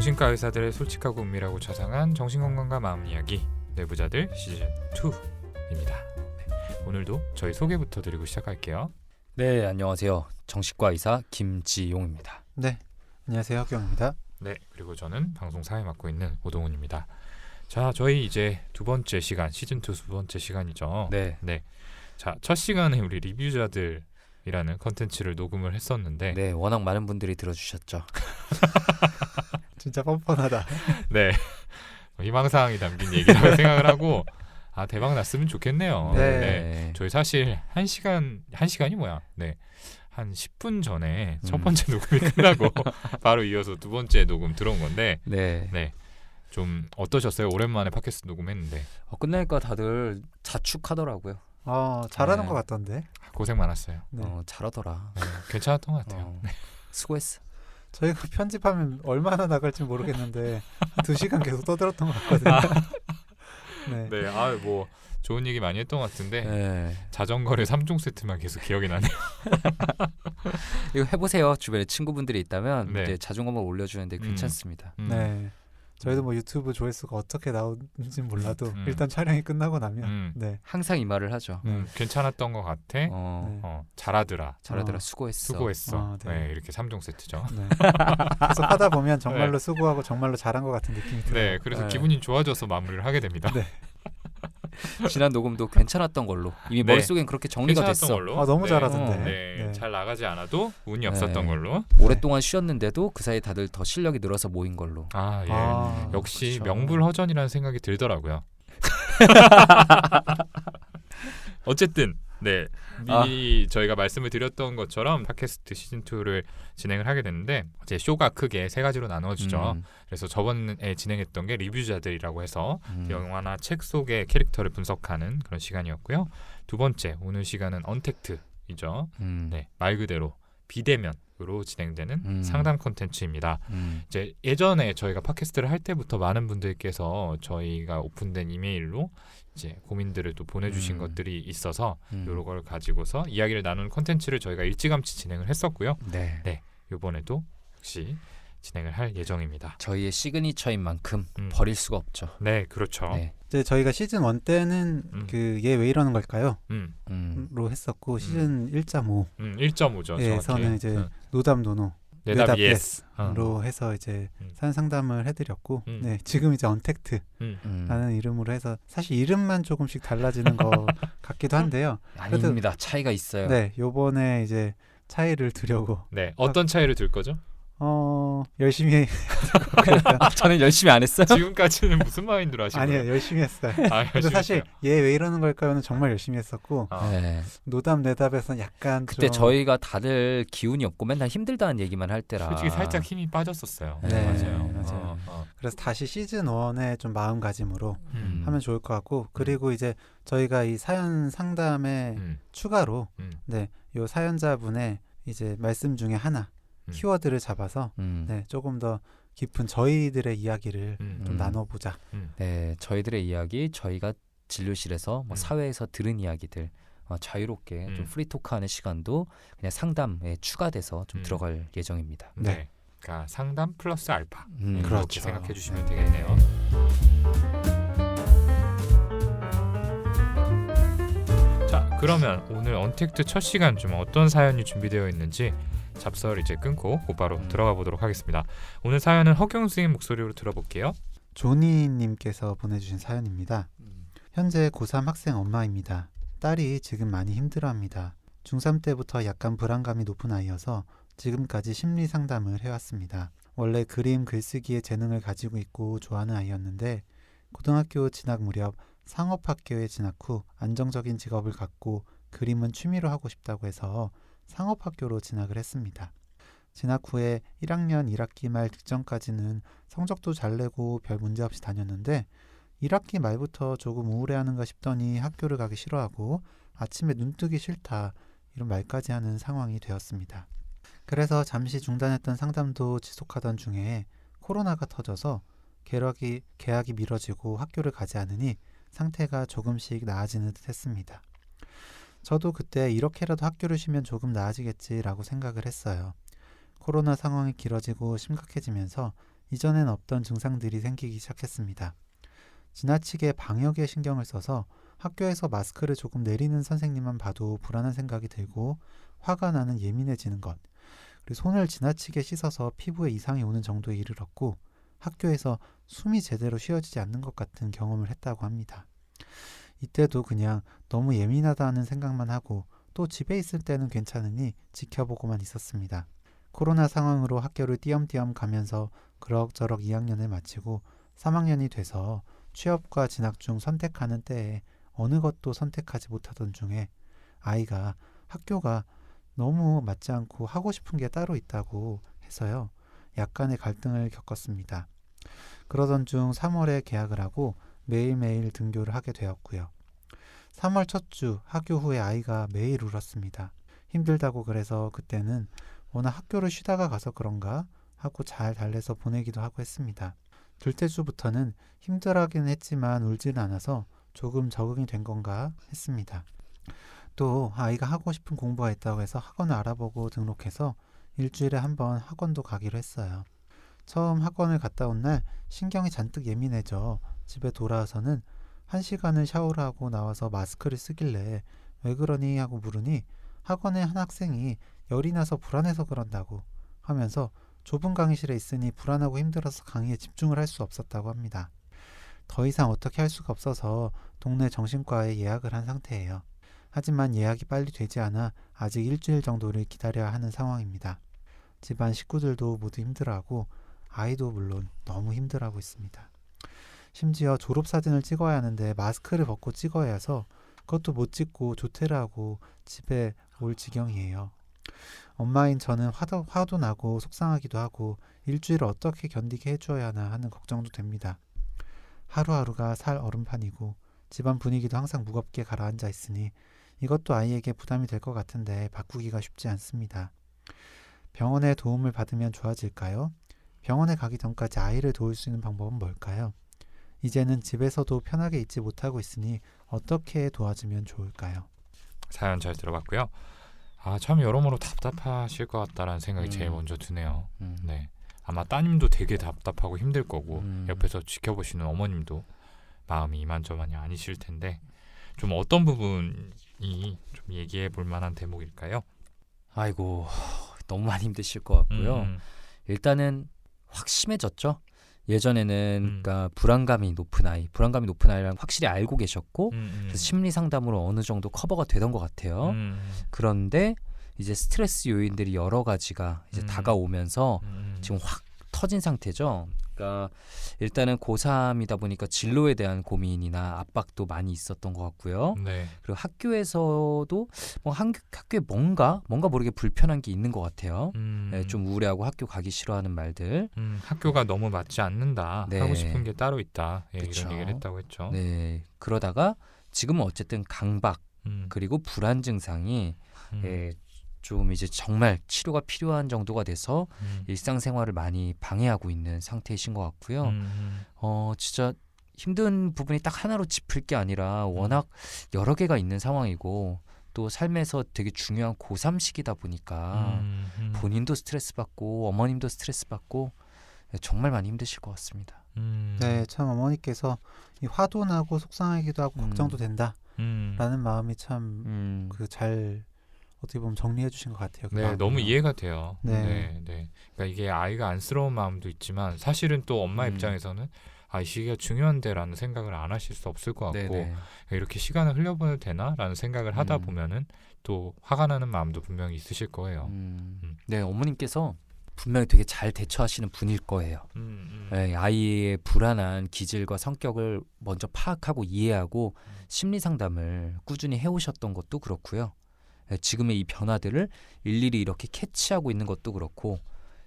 정신과 의사들의 솔직하고 은밀하고 자상한 정신건강과 마음 이야기 내부자들 시즌 2입니다. 오늘도 저희 소개부터 드리고 시작할게요. 네, 안녕하세요. 정신과 의사 김지용입니다. 네, 안녕하세요. 혁경입니다. 네, 그리고 저는 방송 사회 맡고 있는 오동훈입니다. 자, 저희 이제 두 번째 시간, 시즌 2 두 번째 시간이죠. 네. 자, 첫 시간에 우리 리뷰자들이라는 컨텐츠를 녹음을 했었는데 네, 워낙 많은 분들이 들어주셨죠. 진짜 뻔뻔하다. 네, 희망사항이 담긴 얘기라고 생각을 하고 대박 났으면 좋겠네요. 네. 저희 사실 한 시간이 뭐야? 네. 한 10분 전에 첫 번째 녹음이 끝나고 바로 이어서 두 번째 녹음 들어온 건데 네. 좀 어떠셨어요? 오랜만에 팟캐스트 녹음했는데 끝나니까 다들 자축하더라고요. 잘하는 네. 것 같던데. 고생 많았어요. 네. 잘하더라. 괜찮았던 것 같아요. 수고했어. 저희가 편집하면 얼마나 나갈지 모르겠는데 2시간 계속 떠들었던 것 같거든요. 네. 네, 뭐 좋은 얘기 많이 했던 것 같은데 네. 자전거를 3종 세트만 계속 기억이 나네요. 이거 해보세요. 주변에 친구분들이 있다면 네. 이제 자존감을 올려주는데 괜찮습니다. 네. 저희도 뭐 유튜브 조회수가 어떻게 나오는지 몰라도 일단 촬영이 끝나고 나면 네. 항상 이 말을 하죠. 괜찮았던 것 같아. 잘하더라. 수고했어. 수고했어. 네. 네, 이렇게 3종 세트죠. 네. 계속 하다 보면 정말로 수고하고 정말로 잘한 것 같은 느낌이 들어요. 네, 그래서 네. 기분이 좋아져서 마무리를 하게 됩니다. 네. 지난 녹음도 괜찮았던 걸로 이미 네. 머릿속엔 그렇게 정리가 괜찮았던 됐어. 걸로. 너무 네. 잘하던데. 네, 네. 잘 나가지 않아도 운이 네. 없었던 걸로. 오랫동안 쉬었는데도 그 사이 다들 더 실력이 늘어서 모인 걸로. 예. 역시 그렇죠. 명불허전이라는 생각이 들더라고요. 어쨌든 네, 미리 저희가 말씀을 드렸던 것처럼 팟캐스트 시즌 2를 진행을 하게 됐는데 이제 쇼가 크게 세 가지로 나눠지죠. 그래서 저번에 진행했던 게 리뷰자들이라고 해서 영화나 책 속의 캐릭터를 분석하는 그런 시간이었고요. 두 번째 오늘 시간은 언택트이죠. 네, 말 그대로 비대면으로 진행되는 상담 콘텐츠입니다. 이제 예전에 저희가 팟캐스트를 할 때부터 많은 분들께서 저희가 오픈된 이메일로 이제 고민들을 또 보내주신 것들이 있어서 이런 걸 가지고서 이야기를 나누는 콘텐츠를 저희가 일찌감치 진행을 했었고요. 네. 이번에도 역시 진행을 할 예정입니다. 저희의 시그니처인 만큼 버릴 수가 없죠. 네, 그렇죠. 네. 이제 저희가 시즌 1 때는 그 얘 왜 이러는 걸까요? 로 했었고 시즌 1.5 1.5죠. 에서는 이제 노담 노노 내답 예스 로 해서 이제 사연 상담을 해드렸고 네, 지금 이제 언택트라는 이름으로 해서 사실 이름만 조금씩 달라지는 것 같기도 한데요. 아닙니다. 차이가 있어요. 네, 요번에 이제 차이를 두려고 네, 어떤 차이를 들 거죠? 열심히 저는 열심히 안 했어요. 지금까지는 무슨 마인드로 하시고요? 아니요, 열심히 했어요. 열심히 근데 사실 했어요. 얘 왜 이러는 걸까요는 정말 열심히 했었고 네. 노담 내답에서는 약간 그때 좀 저희가 다들 기운이 없고 맨날 힘들다는 얘기만 할 때라 솔직히 살짝 힘이 빠졌었어요. 네, 맞아요. 그래서 다시 시즌 1의 좀 마음가짐으로 하면 좋을 것 같고 그리고 이제 저희가 이 사연 상담에 추가로 네, 요 사연자분의 이제 말씀 중에 하나 키워드를 잡아서 네, 조금 더 깊은 저희들의 이야기를 좀 나눠보자. 네, 저희들의 이야기, 저희가 진료실에서 뭐 사회에서 들은 이야기들 자유롭게 좀 프리토크하는 시간도 그냥 상담에 추가돼서 좀 들어갈 예정입니다. 네. 그러니까 상담 플러스 알파 그렇죠. 그렇게 생각해 주시면 되겠네요. 자, 그러면 오늘 언택트 첫 시간 좀 어떤 사연이 준비되어 있는지 잡설 이제 끊고 곧바로 들어가 보도록 하겠습니다. 오늘 사연은 허경 선생님 목소리로 들어볼게요. 조니님께서 보내주신 사연입니다. 현재 고3 학생 엄마입니다. 딸이 지금 많이 힘들어합니다. 중3 때부터 약간 불안감이 높은 아이여서 지금까지 심리 상담을 해왔습니다. 원래 그림 글쓰기에 재능을 가지고 있고 좋아하는 아이였는데 고등학교 진학 무렵 상업학교에 진학 후 안정적인 직업을 갖고 그림은 취미로 하고 싶다고 해서 상업학교로 진학을 했습니다. 진학 후에 1학년 1학기 말 직전까지는 성적도 잘 내고 별 문제 없이 다녔는데 1학기 말부터 조금 우울해하는가 싶더니 학교를 가기 싫어하고 아침에 눈 뜨기 싫다 이런 말까지 하는 상황이 되었습니다. 그래서 잠시 중단했던 상담도 지속하던 중에 코로나가 터져서 개학이 미뤄지고 학교를 가지 않으니 상태가 조금씩 나아지는 듯 했습니다. 저도 그때 이렇게라도 학교를 쉬면 조금 나아지겠지라고 생각을 했어요. 코로나 상황이 길어지고 심각해지면서 이전엔 없던 증상들이 생기기 시작했습니다. 지나치게 방역에 신경을 써서 학교에서 마스크를 조금 내리는 선생님만 봐도 불안한 생각이 들고 화가 나는 예민해지는 것, 그리고 손을 지나치게 씻어서 피부에 이상이 오는 정도에 이르렀고 학교에서 숨이 제대로 쉬어지지 않는 것 같은 경험을 했다고 합니다. 이때도 그냥 너무 예민하다는 생각만 하고 또 집에 있을 때는 괜찮으니 지켜보고만 있었습니다. 코로나 상황으로 학교를 띄엄띄엄 가면서 그럭저럭 2학년을 마치고 3학년이 돼서 취업과 진학 중 선택하는 때에 어느 것도 선택하지 못하던 중에 아이가 학교가 너무 맞지 않고 하고 싶은 게 따로 있다고 해서요. 약간의 갈등을 겪었습니다. 그러던 중 3월에 개학을 하고 매일매일 등교를 하게 되었고요. 3월 첫 주 학교 후에 아이가 매일 울었습니다. 힘들다고 그래서 그때는 워낙 학교를 쉬다가 가서 그런가 하고 잘 달래서 보내기도 하고 했습니다. 둘째 주부터는 힘들어하긴 했지만 울지는 않아서 조금 적응이 된 건가 했습니다. 또 아이가 하고 싶은 공부가 있다고 해서 학원을 알아보고 등록해서 일주일에 한 번 학원도 가기로 했어요. 처음 학원을 갔다 온 날 신경이 잔뜩 예민해져 집에 돌아와서는 1시간을 샤워를 하고 나와서 마스크를 쓰길래 왜 그러니 하고 물으니 학원의 한 학생이 열이 나서 불안해서 그런다고 하면서 좁은 강의실에 있으니 불안하고 힘들어서 강의에 집중을 할 수 없었다고 합니다. 더 이상 어떻게 할 수가 없어서 동네 정신과에 예약을 한 상태예요. 하지만 예약이 빨리 되지 않아 아직 일주일 정도를 기다려야 하는 상황입니다. 집안 식구들도 모두 힘들어하고 아이도 물론 너무 힘들어하고 있습니다. 심지어 졸업사진을 찍어야 하는데 마스크를 벗고 찍어야 해서 그것도 못 찍고 조퇴를 하고 집에 올 지경이에요. 엄마인 저는 화도 나고 속상하기도 하고 일주일을 어떻게 견디게 해줘야 하나 하는 걱정도 됩니다. 하루하루가 살 얼음판이고 집안 분위기도 항상 무겁게 가라앉아 있으니 이것도 아이에게 부담이 될 것 같은데 바꾸기가 쉽지 않습니다. 병원의 도움을 받으면 좋아질까요? 병원에 가기 전까지 아이를 도울 수 있는 방법은 뭘까요? 이제는 집에서도 편하게 있지 못하고 있으니 어떻게 도와주면 좋을까요? 사연 잘 들어봤고요. 참 여러모로 답답하실 것 같다라는 생각이 제일 먼저 드네요. 네, 아마 따님도 되게 답답하고 힘들 거고 옆에서 지켜보시는 어머님도 마음이 이만저만이 아니실 텐데 좀 어떤 부분이 좀 얘기해 볼 만한 대목일까요? 아이고 너무 많이 힘드실 것 같고요. 일단은 확 심해졌죠. 예전에는 그러니까 불안감이 높은 아이랑 확실히 알고 계셨고 그래서 심리 상담으로 어느 정도 커버가 되던 것 같아요. 그런데 이제 스트레스 요인들이 여러 가지가 이제 다가오면서 지금 확 터진 상태죠. 그러니까 일단은 고3이다 보니까 진로에 대한 고민이나 압박도 많이 있었던 것 같고요. 네. 그리고 학교에서도 뭐 학교에 뭔가 모르게 불편한 게 있는 것 같아요. 네, 좀 우울해하고 학교 가기 싫어하는 말들. 학교가 너무 맞지 않는다. 네. 하고 싶은 게 따로 있다. 예, 그쵸. 이런 얘기를 했다고 했죠. 네, 그러다가 지금은 어쨌든 강박 그리고 불안 증상이 좀 이제 정말 치료가 필요한 정도가 돼서 일상생활을 많이 방해하고 있는 상태이신 것 같고요. 진짜 힘든 부분이 딱 하나로 짚을 게 아니라 워낙 여러 개가 있는 상황이고 또 삶에서 되게 중요한 고3 시기다 보니까 본인도 스트레스 받고 어머님도 스트레스 받고 정말 많이 힘드실 것 같습니다. 네, 참 어머니께서 이 화도 나고 속상하기도 하고 걱정도 된다라는 마음이 참 잘 어떻게 보면 정리해 주신 것 같아요. 네, 너무 이해가 돼요. 네. 네. 그러니까 이게 아이가 안쓰러운 마음도 있지만 사실은 또 엄마 입장에서는 이 시기가 중요한데라는 생각을 안 하실 수 없을 것 같고 네네. 이렇게 시간을 흘려보내도 되나라는 생각을 하다 보면은 또 화가 나는 마음도 분명히 있으실 거예요. 네, 어머님께서 분명히 되게 잘 대처하시는 분일 거예요. 네, 아이의 불안한 기질과 성격을 먼저 파악하고 이해하고 심리 상담을 꾸준히 해오셨던 것도 그렇고요. 지금의 이 변화들을 일일이 이렇게 캐치하고 있는 것도 그렇고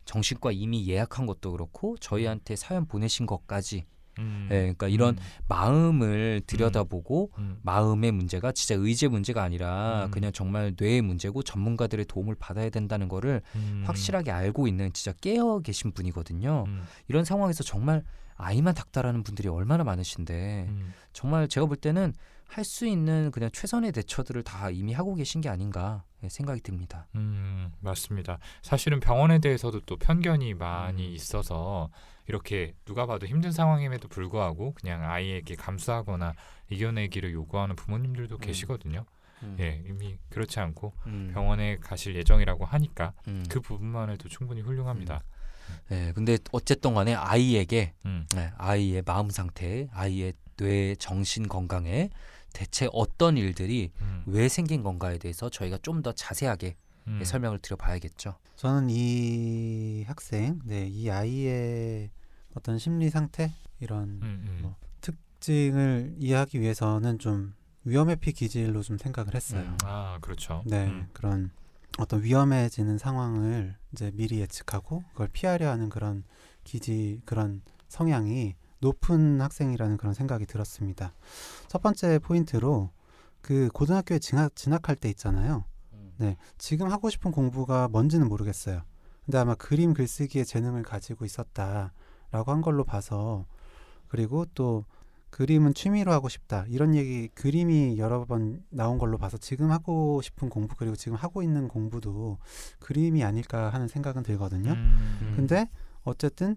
정신과 이미 예약한 것도 그렇고 저희한테 사연 보내신 것까지 그러니까 이런 마음을 들여다보고 마음의 문제가 진짜 의지의 문제가 아니라 그냥 정말 뇌의 문제고 전문가들의 도움을 받아야 된다는 거를 확실하게 알고 있는 진짜 깨어 계신 분이거든요. 이런 상황에서 정말 아이만 닥달하는 분들이 얼마나 많으신데 정말 제가 볼 때는 할 수 있는 그냥 최선의 대처들을 다 이미 하고 계신 게 아닌가 생각이 듭니다. 맞습니다. 사실은 병원에 대해서도 또 편견이 많이 있어서 이렇게 누가 봐도 힘든 상황임에도 불구하고 그냥 아이에게 감수하거나 이겨내기를 요구하는 부모님들도 계시거든요. 예, 이미 그렇지 않고 병원에 가실 예정이라고 하니까 그 부분만 해도 충분히 훌륭합니다. 네, 근데 어쨌든 간에 아이에게 아이의 마음 상태, 아이의 뇌, 정신 건강에 대체 어떤 일들이 왜 생긴 건가에 대해서 저희가 좀 더 자세하게 설명을 드려봐야겠죠. 저는 이 학생, 이 아이의 어떤 심리 상태 이런 뭐 특징을 이해하기 위해서는 좀 위험회피 기질로 좀 생각을 했어요. 아, 그렇죠. 네, 그런 어떤 위험해지는 상황을 이제 미리 예측하고 그걸 피하려 하는 그런 기질, 그런 성향이 높은 학생이라는 그런 생각이 들었습니다. 첫 번째 포인트로 그 고등학교에 진학할 때 있잖아요. 네, 지금 하고 싶은 공부가 뭔지는 모르겠어요. 근데 아마 그림 글쓰기의 재능을 가지고 있었다라고 한 걸로 봐서, 그리고 또 그림은 취미로 하고 싶다 이런 얘기, 그림이 여러 번 나온 걸로 봐서 지금 하고 싶은 공부 그리고 지금 하고 있는 공부도 그림이 아닐까 하는 생각은 들거든요. 근데 어쨌든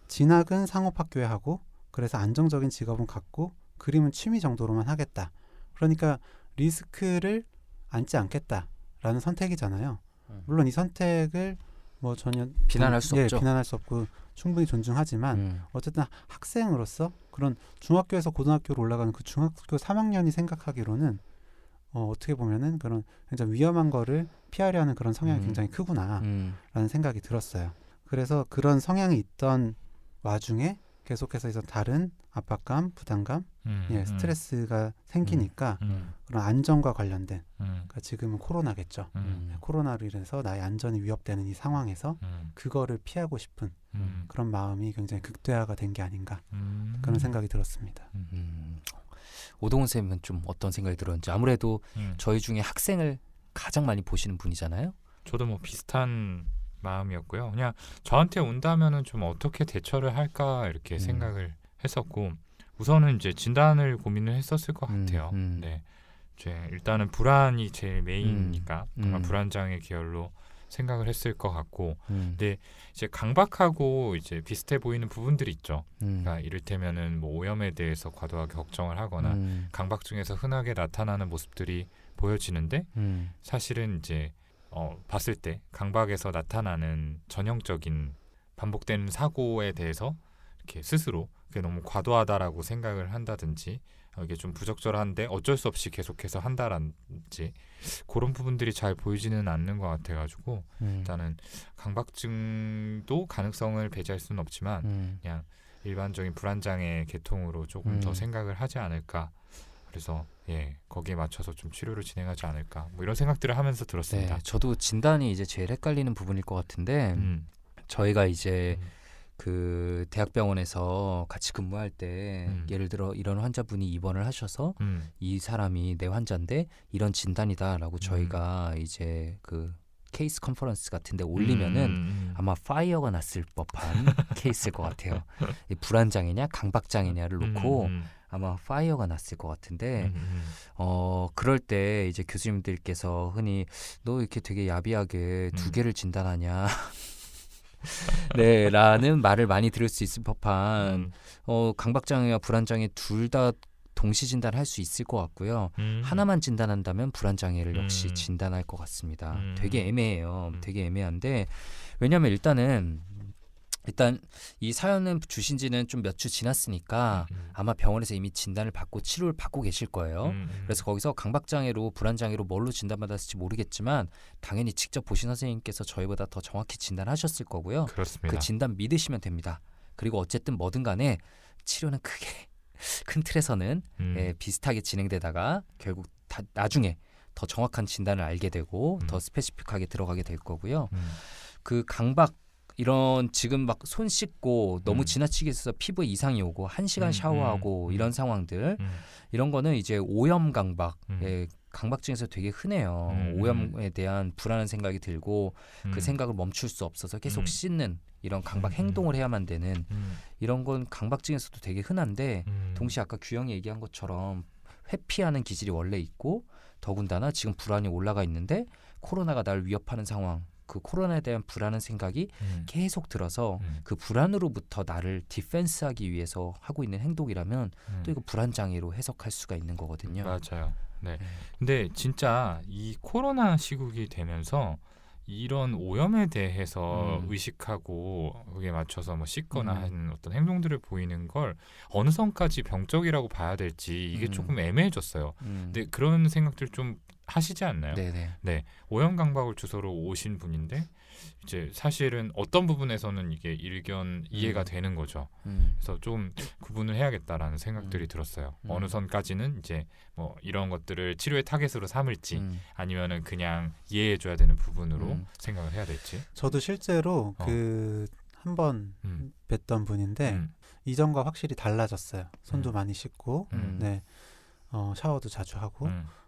진학은 상업학교에 하고 그래서 안정적인 직업은 갖고 그림은 취미 정도로만 하겠다. 그러니까 리스크를 안지 않겠다라는 선택이잖아요. 물론 이 선택을 뭐 전혀 비난할 수 없죠. 비난할 수 없고 충분히 존중하지만 어쨌든 학생으로서 그런 중학교에서 고등학교로 올라가는 그 중학교 3학년이 생각하기로는 어떻게 보면은 그런 굉장히 위험한 거를 피하려 하는 그런 성향이 굉장히 크구나라는 생각이 들었어요. 그래서 그런 성향이 있던 와중에 계속해서 다른 압박감, 부담감, 스트레스가 생기니까 그런 안전과 관련된, 그러니까 지금은 코로나겠죠. 코로나로 인해서 나의 안전이 위협되는 이 상황에서 그거를 피하고 싶은 그런 마음이 굉장히 극대화가 된 게 아닌가 그런 생각이 들었습니다. 오동훈 쌤은 좀 어떤 생각이 들었는지. 아무래도 저희 중에 학생을 가장 많이 보시는 분이잖아요. 저도 뭐 비슷한 마음이었고요. 그냥 저한테 온다면은 좀 어떻게 대처를 할까 이렇게 생각을 했었고, 우선은 이제 진단을 고민을 했었을 것 같아요. 네, 이제 일단은 불안이 제일 메인이니까 아마 불안장애 계열로 생각을 했을 것 같고, 근데 이제 강박하고 이제 비슷해 보이는 부분들이 있죠. 그러니까 이를테면은 뭐 오염에 대해서 과도하게 걱정을 하거나 강박 중에서 흔하게 나타나는 모습들이 보여지는데 사실은 이제 봤을 때 강박에서 나타나는 전형적인 반복되는 사고에 대해서 이렇게 스스로 그게 너무 과도하다라고 생각을 한다든지 이게 좀 부적절한데 어쩔 수 없이 계속해서 한다든지 그런 부분들이 잘 보이지는 않는 것 같아가지고 일단은 강박증도 가능성을 배제할 수는 없지만 그냥 일반적인 불안장애 계통으로 조금 더 생각을 하지 않을까. 그래서 거기에 맞춰서 좀 치료를 진행하지 않을까 뭐 이런 생각들을 하면서 들었습니다. 네, 저도 진단이 이제 제일 헷갈리는 부분일 것 같은데 저희가 이제 그 대학병원에서 같이 근무할 때 예를 들어 이런 환자분이 입원을 하셔서 이 사람이 내 환자인데 이런 진단이다라고 저희가 이제 그 케이스 컨퍼런스 같은데 올리면은 아마 파이어가 났을 법한 케이스일 것 같아요. 이 불안장애냐 강박장애냐를 놓고 아마 파이어가 났을 것 같은데 그럴 때 이제 교수님들께서 흔히 너 이렇게 되게 야비하게 두 개를 진단하냐 네 라는 말을 많이 들을 수 있을 법한 강박장애와 불안장애 둘 다 동시 진단할 수 있을 것 같고요. 하나만 진단한다면 불안장애를 역시 진단할 것 같습니다. 되게 애매해요. 되게 애매한데 왜냐하면 일단 이 사연을 주신 지는 좀 몇 주 지났으니까 아마 병원에서 이미 진단을 받고 치료를 받고 계실 거예요. 그래서 거기서 강박장애로 불안장애로 뭘로 진단받았을지 모르겠지만 당연히 직접 보신 선생님께서 저희보다 더 정확히 진단하셨을 거고요. 그렇습니다. 그 진단 믿으시면 됩니다. 그리고 어쨌든 뭐든 간에 치료는 크게 큰 틀에서는 비슷하게 진행되다가 결국 나중에 더 정확한 진단을 알게 되고 더 스페시픽하게 들어가게 될 거고요. 그 강박 이런 지금 막 손 씻고 너무 지나치게 있어서 피부에 이상이 오고 1시간 샤워하고 이런 상황들 이런 거는 이제 오염 강박 강박증에서 되게 흔해요. 오염에 대한 불안한 생각이 들고 그 생각을 멈출 수 없어서 계속 씻는 이런 강박 행동을 해야만 되는 이런 건 강박증에서도 되게 흔한데 동시에 아까 규영이 얘기한 것처럼 회피하는 기질이 원래 있고 더군다나 지금 불안이 올라가 있는데 코로나가 날 위협하는 상황 그 코로나에 대한 불안한 생각이 계속 들어서 그 불안으로부터 나를 디펜스하기 위해서 하고 있는 행동이라면 또 이거 불안 장애로 해석할 수가 있는 거거든요. 맞아요. 네. 근데 진짜 이 코로나 시국이 되면서 이런 오염에 대해서 의식하고 거기에 맞춰서 뭐 씻거나 하는 어떤 행동들을 보이는 걸 어느 선까지 병적이라고 봐야 될지 이게 조금 애매해졌어요. 근데 그런 생각들 좀 하시지 않나요? 네네. 네, 오염 강박을 주소로 오신 분인데 이제 사실은 어떤 부분에서는 이게 일견 이해가 되는 거죠. 그래서 좀 구분을 해야겠다라는 생각들이 들었어요. 어느 선까지는 이제 뭐 이런 것들을 치료의 타겟으로 삼을지 아니면은 그냥 이해해줘야 되는 부분으로 생각을 해야 될지. 저도 실제로 그 한 번 뵀던 분인데 이전과 확실히 달라졌어요. 손도 많이 씻고, 네, 샤워도 자주 하고.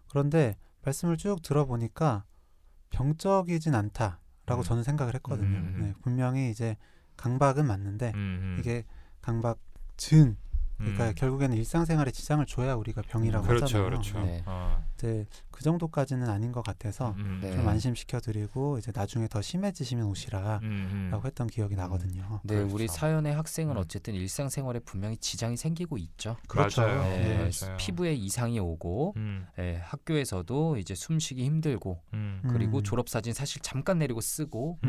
그런데 말씀을 쭉 들어보니까 병적이진 않다라고 저는 생각을 했거든요. 네, 분명히 이제 강박은 맞는데 이게 강박증, 그러니까 결국에는 일상생활에 지장을 줘야 우리가 병이라고 하잖아요. 그렇죠. 네. 네, 그 정도까지는 아닌 것 같아서 좀 안심시켜드리고 이제 나중에 더 심해지시면 오시라라고 했던 기억이 나거든요. 네, 그렇죠. 우리 사연의 학생은 어쨌든 일상생활에 분명히 지장이 생기고 있죠. 그렇죠. 맞아요. 네, 맞아요. 피부에 이상이 오고 네, 학교에서도 이제 숨쉬기 힘들고 그리고 졸업사진 사실 잠깐 내리고 쓰고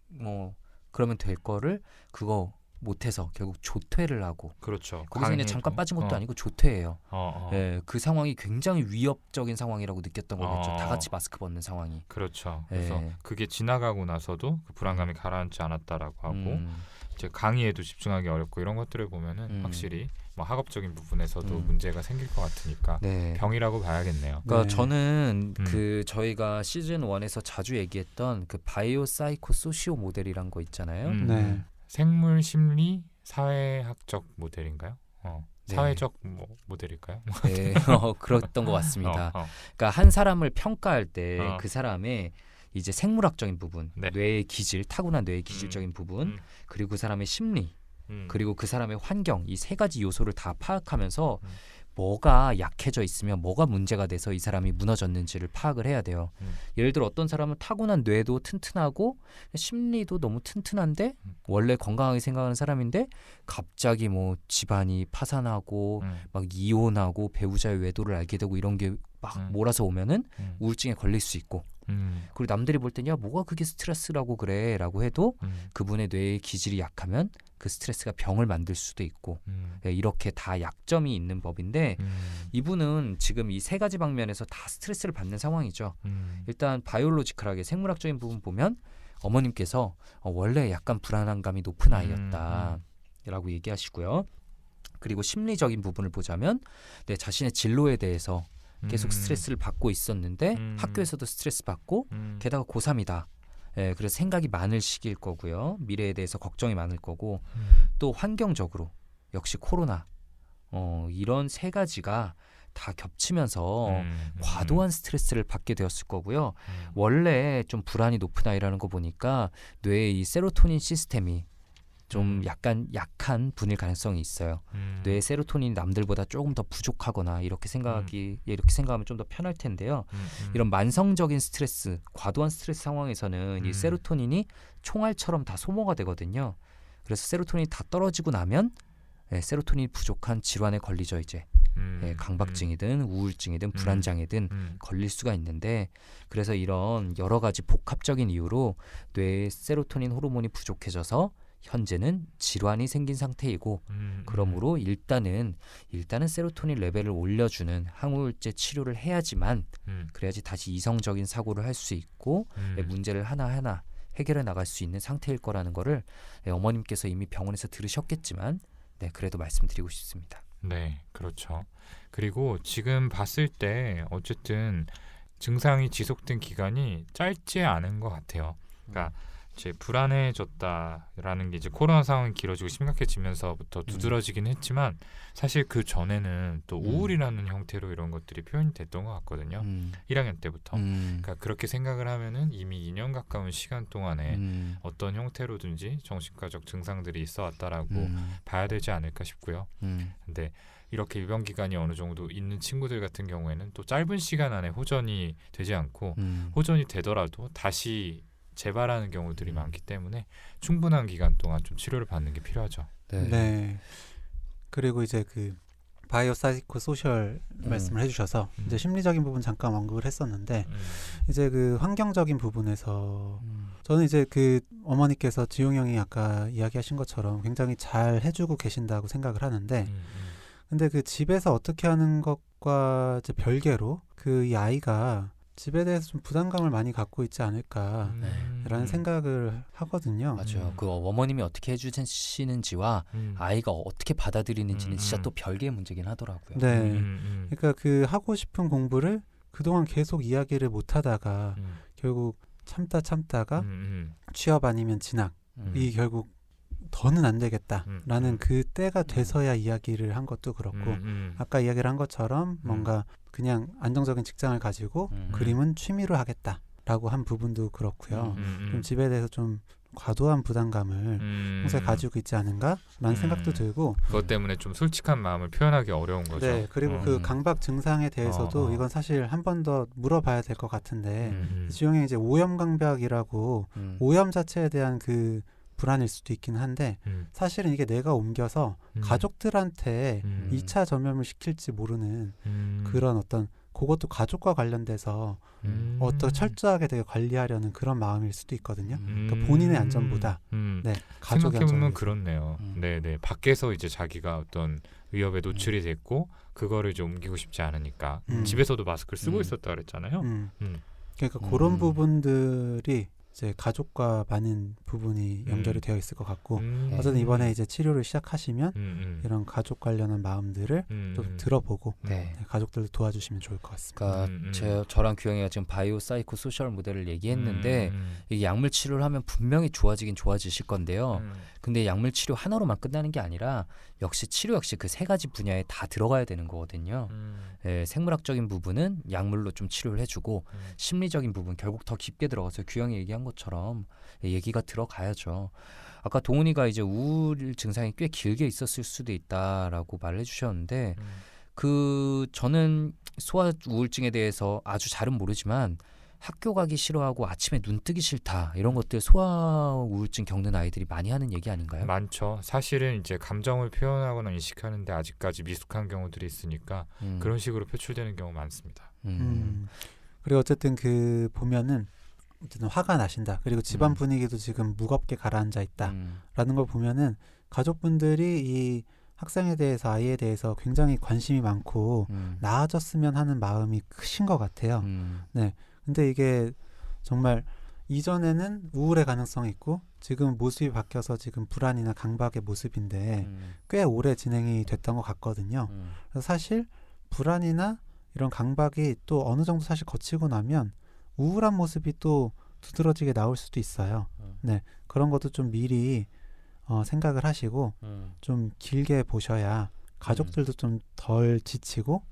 뭐 그러면 될 거를 그거 못해서 결국 조퇴를 하고 그렇죠. 거기서 그냥 잠깐 빠진 것도 아니고 조퇴예요. 예, 그 상황이 굉장히 위협적인 상황이라고 느꼈던 거겠죠. 다 같이 마스크 벗는 상황이. 그렇죠. 그래서 그게 지나가고 나서도 그 불안감이 가라앉지 않았다라고 하고 이제 강의에도 집중하기 어렵고 이런 것들을 보면은 확실히 뭐 학업적인 부분에서도 문제가 생길 것 같으니까 네. 병이라고 봐야겠네요. 그러니까 저는 그 저희가 시즌 1에서 자주 얘기했던 그 바이오 사이코 소시오 모델이란 거 있잖아요. 네. 생물 심리 사회학적 모델인가요? 네. 사회적 모델일까요? 네, 그랬던 것 같습니다. 그러니까 한 사람을 평가할 때 그 사람의 이제 생물학적인 부분, 네. 뇌의 기질, 타고난 뇌의 기질적인 부분, 그리고 그 사람의 심리, 그리고 그 사람의 환경, 이 세 가지 요소를 다 파악하면서 뭐가 약해져 있으면 뭐가 문제가 돼서 이 사람이 무너졌는지를 파악을 해야 돼요. 예를 들어 어떤 사람은 타고난 뇌도 튼튼하고 심리도 너무 튼튼한데 원래 건강하게 생각하는 사람인데 갑자기 뭐 집안이 파산하고 막 이혼하고 배우자의 외도를 알게 되고 이런 게 막 몰아서 오면은 우울증에 걸릴 수 있고 그리고 남들이 볼 땐 야 뭐가 그게 스트레스라고 그래 라고 해도 그분의 뇌의 기질이 약하면 그 스트레스가 병을 만들 수도 있고 이렇게 다 약점이 있는 법인데 이분은 지금 이 세 가지 방면에서 다 스트레스를 받는 상황이죠. 일단 바이올로지컬하게 생물학적인 부분 보면 어머님께서 원래 약간 불안한 감이 높은 아이였다 라고 얘기하시고요. 그리고 심리적인 부분을 보자면 내 자신의 진로에 대해서 계속 스트레스를 받고 있었는데 학교에서도 스트레스 받고 게다가 고3이다. 예, 그래서 생각이 많을 시기일 거고요. 미래에 대해서 걱정이 많을 거고 또 환경적으로 역시 코로나 이런 세 가지가 다 겹치면서 과도한 스트레스를 받게 되었을 거고요. 원래 좀 불안이 높은 아이라는 거 보니까 뇌의 이 세로토닌 시스템이 좀 약간 약한 분일 가능성이 있어요. 뇌의 세로토닌이 남들보다 조금 더 부족하거나 이렇게 생각하면 좀 더 편할 텐데요. 이런 만성적인 스트레스, 과도한 스트레스 상황에서는 이 세로토닌이 총알처럼 다 소모가 되거든요. 그래서 세로토닌이 다 떨어지고 나면 세로토닌이 부족한 질환에 걸리죠 이제. 강박증이든 우울증이든 불안장애든 걸릴 수가 있는데 그래서 이런 여러 가지 복합적인 이유로 뇌의 세로토닌 호르몬이 부족해져서 현재는 질환이 생긴 상태이고 그러므로 일단은 세로토닌 레벨을 올려주는 항우울제 치료를 해야지만 그래야지 다시 이성적인 사고를 할 수 있고 문제를 하나하나 해결해 나갈 수 있는 상태일 거라는 거를 어머님께서 이미 병원에서 들으셨겠지만 그래도 말씀드리고 싶습니다. 네, 그렇죠. 그리고 지금 봤을 때 어쨌든 증상이 지속된 기간이 짧지 않은 것 같아요. 그러니까 이제 불안해졌다라는 게 이제 코로나 상황이 길어지고 심각해지면서부터 두드러지긴 했지만 사실 그 전에는 또 우울이라는 형태로 이런 것들이 표현이 됐던 것 같거든요. 1학년 때부터. 그러니까 그렇게 생각을 하면은 이미 2년 가까운 시간 동안에 어떤 형태로든지 정신과적 증상들이 있어 왔다라고 봐야 되지 않을까 싶고요. 근데 이렇게 유병 기간이 어느 정도 있는 친구들 같은 경우에는 또 짧은 시간 안에 호전이 되지 않고 호전이 되더라도 다시 재발하는 경우들이 많기 때문에 충분한 기간 동안 좀 치료를 받는 게 필요하죠. 네. 그리고 이제 그 바이오 사이코 소셜 말씀을 해주셔서 이제 심리적인 부분 잠깐 언급을 했었는데 이제 그 환경적인 부분에서 저는 이제 그 어머니께서 지용 형이 아까 이야기하신 것처럼 굉장히 잘 해주고 계신다고 생각을 하는데 근데 그 집에서 어떻게 하는 것과 이제 별개로 그 이 아이가 집에 대해서 좀 부담감을 많이 갖고 있지 않을까라는 생각을 하거든요. 맞아요. 그 어머님이 어떻게 해주시는지와 아이가 어떻게 받아들이는지는 진짜 또 별개의 문제긴 하더라고요. 네. 그러니까 그 하고 싶은 공부를 그동안 계속 이야기를 못 하다가 결국 참다가 취업 아니면 진학 이 결국 더는 안 되겠다라는 그 때가 돼서야 이야기를 한 것도 그렇고 아까 이야기를 한 것처럼 뭔가 그냥 안정적인 직장을 가지고 그림은 취미로 하겠다라고 한 부분도 그렇고요. 좀 집에 대해서 좀 과도한 부담감을 평소에 가지고 있지 않은가라는 생각도 들고 그것 때문에 좀 솔직한 마음을 표현하기 어려운 거죠. 네, 그리고 그 강박 증상에 대해서도 이건 사실 한 번 더 물어봐야 될 것 같은데 지용이 이제 오염 강박이라고 오염 자체에 대한 그 불안일 수도 있긴 한데 사실은 이게 내가 옮겨서 가족들한테 2차 전염을 시킬지 모르는 그런 어떤 그것도 가족과 관련돼서 어떻게 철저하게 되게 관리하려는 그런 마음일 수도 있거든요. 그러니까 본인의 안전보다 네, 가족의 생각해보면 안전을 그렇네요. 네네 밖에서 이제 자기가 어떤 위협에 노출이 됐고 그거를 이제 옮기고 싶지 않으니까 집에서도 마스크를 쓰고 있었다 그랬잖아요. 그러니까 그런 부분들이 이제 가족과 많은 부분이 연결이 되어 있을 것 같고 어쨌든 이번에 이제 치료를 시작하시면 이런 가족 관련한 마음들을 좀 들어보고 가족들도 도와주시면 좋을 것 같습니다. 그러니까 저랑 규영이가 지금 바이오 사이코 소셜 모델을 얘기했는데 이게 약물 치료를 하면 분명히 좋아지긴 좋아지실 건데요. 근데 약물 치료 하나로만 끝나는 게 아니라 역시 치료 역시 그 세 가지 분야에 다 들어가야 되는 거거든요. 생물학적인 부분은 약물로 좀 치료를 해주고 심리적인 부분 결국 더 깊게 들어가서 규영이 얘기한 것처럼 얘기가 들어가야죠. 아까 동훈이가 이제 우울 증상이 꽤 길게 있었을 수도 있다라고 말을 해주셨는데 저는 소아 우울증에 대해서 아주 잘은 모르지만 학교 가기 싫어하고 아침에 눈 뜨기 싫다 이런 것들 소아 우울증 겪는 아이들이 많이 하는 얘기 아닌가요? 많죠. 사실은 이제 감정을 표현하거나 인식하는데 아직까지 미숙한 경우들이 있으니까 그런 식으로 표출되는 경우 많습니다. 그리고 어쨌든 그 보면은 어쨌든 화가 나신다. 그리고 집안 분위기도 지금 무겁게 가라앉아 있다라는 걸 보면은 가족분들이 이 학생에 대해서 아이에 대해서 굉장히 관심이 많고 나아졌으면 하는 마음이 크신 것 같아요. 네. 근데 이게 정말 이전에는 우울의 가능성이 있고 지금 모습이 바뀌어서 지금 불안이나 강박의 모습인데 꽤 오래 진행이 됐던 것 같거든요. 그래서 사실 불안이나 이런 강박이 또 어느 정도 사실 거치고 나면 우울한 모습이 또 두드러지게 나올 수도 있어요. 네, 그런 것도 좀 미리 생각을 하시고 좀 길게 보셔야 가족들도 좀 덜 지치고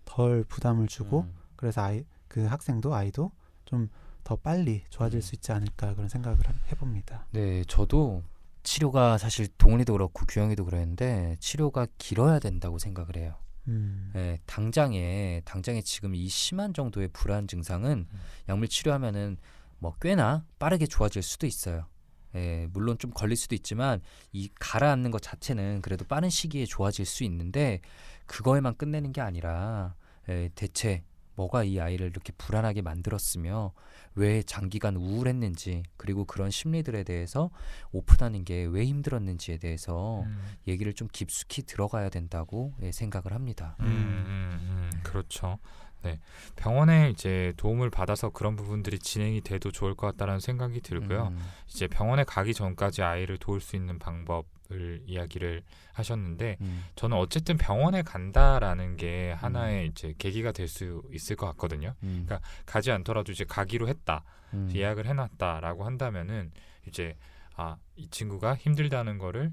덜 부담을 주고 그래서 그 아이도 좀 더 빨리 좋아질 수 있지 않을까 그런 생각을 해봅니다. 네, 저도 치료가 사실 동훈이도 그렇고 규영이도 그랬는데 치료가 길어야 된다고 생각을 해요. 네, 당장에 지금 이 심한 정도의 불안 증상은 약물 치료하면은 뭐 꽤나 빠르게 좋아질 수도 있어요. 물론 좀 걸릴 수도 있지만 이 가라앉는 것 자체는 그래도 빠른 시기에 좋아질 수 있는데 그거에만 끝내는 게 아니라 대체 뭐가 이 아이를 이렇게 불안하게 만들었으며 왜 장기간 우울했는지 그리고 그런 심리들에 대해서 오픈하는 게 왜 힘들었는지에 대해서 얘기를 좀 깊숙이 들어가야 된다고 생각을 합니다. 그렇죠. 네, 병원에 이제 도움을 받아서 그런 부분들이 진행이 돼도 좋을 것 같다는 생각이 들고요. 이제 병원에 가기 전까지 아이를 도울 수 있는 방법을 이야기를 하셨는데 저는 어쨌든 병원에 간다라는 게 하나의 이제 계기가 될 수 있을 것 같거든요. 그러니까 가지 않더라도 이제 가기로 했다, 예약을 해놨다라고 한다면은 이제 이 친구가 힘들다는 거를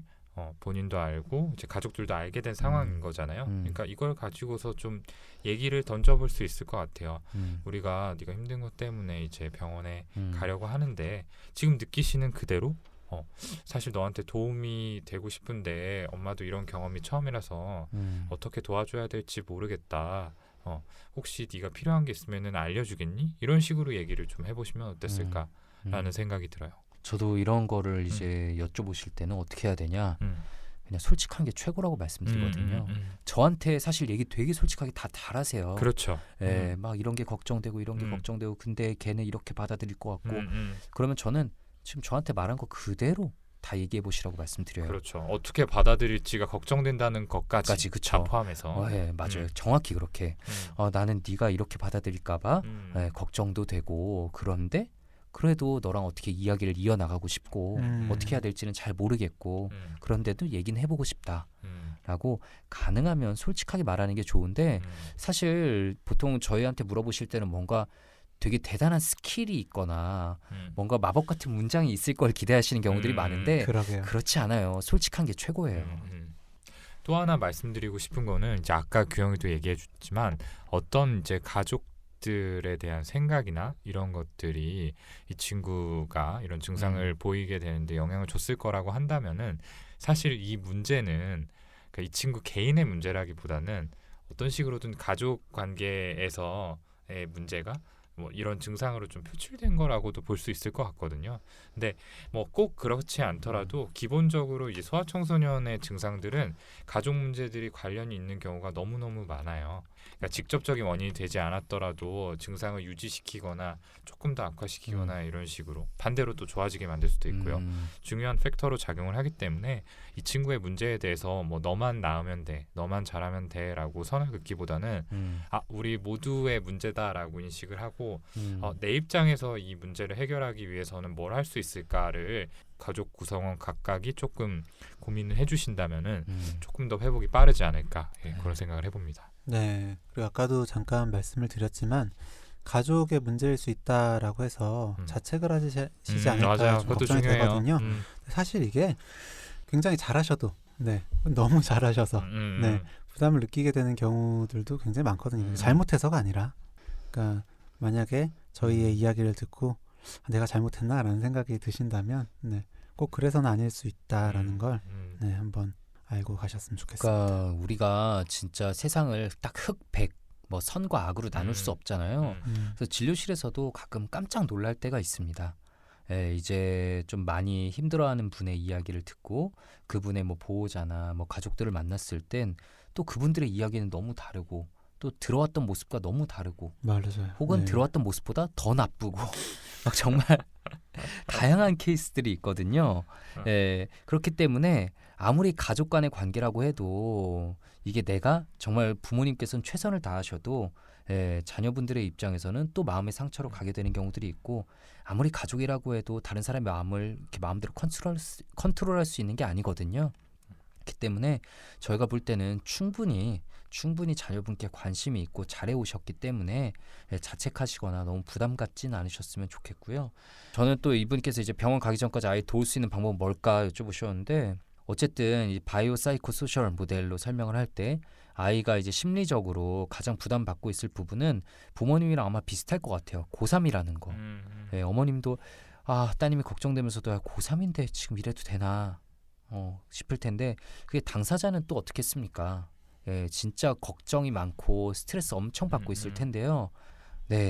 본인도 알고 이제 가족들도 알게 된 상황인 거잖아요. 그러니까 이걸 가지고서 좀 얘기를 던져볼 수 있을 것 같아요. 우리가 네가 힘든 것 때문에 이제 병원에 가려고 하는데 지금 느끼시는 그대로 사실 너한테 도움이 되고 싶은데 엄마도 이런 경험이 처음이라서 어떻게 도와줘야 될지 모르겠다. 혹시 네가 필요한 게 있으면은 알려주겠니? 이런 식으로 얘기를 좀 해보시면 어땠을까라는 생각이 들어요. 저도 이런 거를 이제 여쭤보실 때는 어떻게 해야 되냐, 그냥 솔직한 게 최고라고 말씀드리거든요. 저한테 사실 얘기 되게 솔직하게 다 잘하세요. 그렇죠. 막 이런 게 걱정되고 이런 게 걱정되고 근데 걔는 이렇게 받아들일 것 같고 그러면 저는 지금 저한테 말한 거 그대로 다 얘기해 보시라고 말씀드려요. 그렇죠. 어떻게 받아들일지가 걱정된다는 것까지 다 포함해서. 맞아요. 정확히 그렇게. 나는 네가 이렇게 받아들일까 봐 걱정도 되고 그런데 그래도 너랑 어떻게 이야기를 이어나가고 싶고 어떻게 해야 될지는 잘 모르겠고 그런데도 얘기는 해보고 싶다라고 가능하면 솔직하게 말하는 게 좋은데 사실 보통 저희한테 물어보실 때는 뭔가 되게 대단한 스킬이 있거나 뭔가 마법 같은 문장이 있을 걸 기대하시는 경우들이 많은데 그러게요. 그렇지 않아요. 솔직한 게 최고예요. 또 하나 말씀드리고 싶은 거는 이제 아까 규영이도 얘기해줬지만 어떤 이제 가족들에 대한 생각이나 이런 것들이 이 친구가 이런 증상을 보이게 되는데 영향을 줬을 거라고 한다면은 사실 이 문제는 그러니까 이 친구 개인의 문제라기보다는 어떤 식으로든 가족 관계에서의 문제가 뭐 이런 증상으로 좀 표출된 거라고도 볼 수 있을 것 같거든요. 근데 뭐 꼭 그렇지 않더라도 기본적으로 이제 소아청소년의 증상들은 가족 문제들이 관련이 있는 경우가 너무너무 많아요. 그러니까 직접적인 원인이 되지 않았더라도 증상을 유지시키거나 조금 더 악화시키거나 이런 식으로 반대로 또 좋아지게 만들 수도 있고요. 중요한 팩터로 작용을 하기 때문에 이 친구의 문제에 대해서 뭐 너만 나으면 돼, 너만 잘하면 돼라고 선을 긋기보다는 우리 모두의 문제다라고 인식을 하고 내 입장에서 이 문제를 해결하기 위해서는 뭘 할 수 있을까를 가족 구성원 각각이 조금 고민을 해주신다면은 조금 더 회복이 빠르지 않을까 그런 생각을 해봅니다. 네. 그리고 아까도 잠깐 말씀을 드렸지만 가족의 문제일 수 있다라고 해서 자책을 하시지 않을까 맞아요. 좀 그것도 걱정이 중요해요. 되거든요. 사실 이게 굉장히 잘하셔도 너무 잘하셔서 부담을 느끼게 되는 경우들도 굉장히 많거든요. 잘못해서가 아니라 그러니까 만약에 저희의 이야기를 듣고 내가 잘못했나라는 생각이 드신다면 꼭 그래서는 아닐 수 있다라는 걸 한번 알고 가셨으면 좋겠습니다. 그러니까 우리가 진짜 세상을 딱 흑, 백, 뭐 선과 악으로 나눌 수 없잖아요. 그래서 진료실에서도 가끔 깜짝 놀랄 때가 있습니다. 이제 좀 많이 힘들어하는 분의 이야기를 듣고 그분의 뭐 보호자나 뭐 가족들을 만났을 땐 또 그분들의 이야기는 너무 다르고 또 들어왔던 모습과 너무 다르고 맞아요. 혹은 들어왔던 모습보다 더 나쁘고 막 정말 다양한 케이스들이 있거든요. 그렇기 때문에 아무리 가족 간의 관계라고 해도 이게 내가 정말 부모님께서는 최선을 다하셔도 자녀분들의 입장에서는 또 마음의 상처로 가게 되는 경우들이 있고 아무리 가족이라고 해도 다른 사람의 마음을 이렇게 마음대로 컨트롤할 수 있는 게 아니거든요. 그렇기 때문에 저희가 볼 때는 충분히 자녀분께 관심이 있고 잘해오셨기 때문에 자책하시거나 너무 부담 갖지는 않으셨으면 좋겠고요. 저는 또 이분께서 이제 병원 가기 전까지 아이 도울 수 있는 방법은 뭘까 여쭤보셨는데 어쨌든 이 바이오 사이코 소셜 모델로 설명을 할 때 아이가 이제 심리적으로 가장 부담받고 있을 부분은 부모님이랑 아마 비슷할 것 같아요. 고3이라는 거. 어머님도 따님이 걱정되면서도 고3인데 지금 이래도 되나 싶을 텐데 그게 당사자는 또 어떻겠습니까? 진짜 걱정이 많고 스트레스 엄청 받고 있을 텐데요.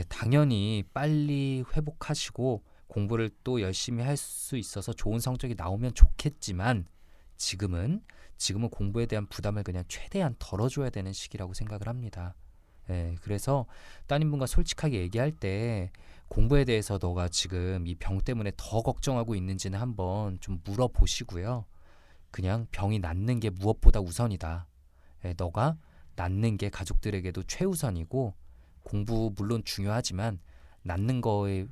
당연히 빨리 회복하시고 공부를 또 열심히 할 수 있어서 좋은 성적이 나오면 좋겠지만 지금은 공부에 대한 부담을 그냥 최대한 덜어줘야 되는 시기라고 생각을 합니다. 그래서 따님분과 솔직하게 얘기할 때 공부에 대해서 너가 지금 이 병 때문에 더 걱정하고 있는지는 한번 좀 물어보시고요. 그냥 병이 낫는 게 무엇보다 우선이다. 너가 낫는 게 가족들에게도 최우선이고 공부 물론 중요하지만 낳는 거에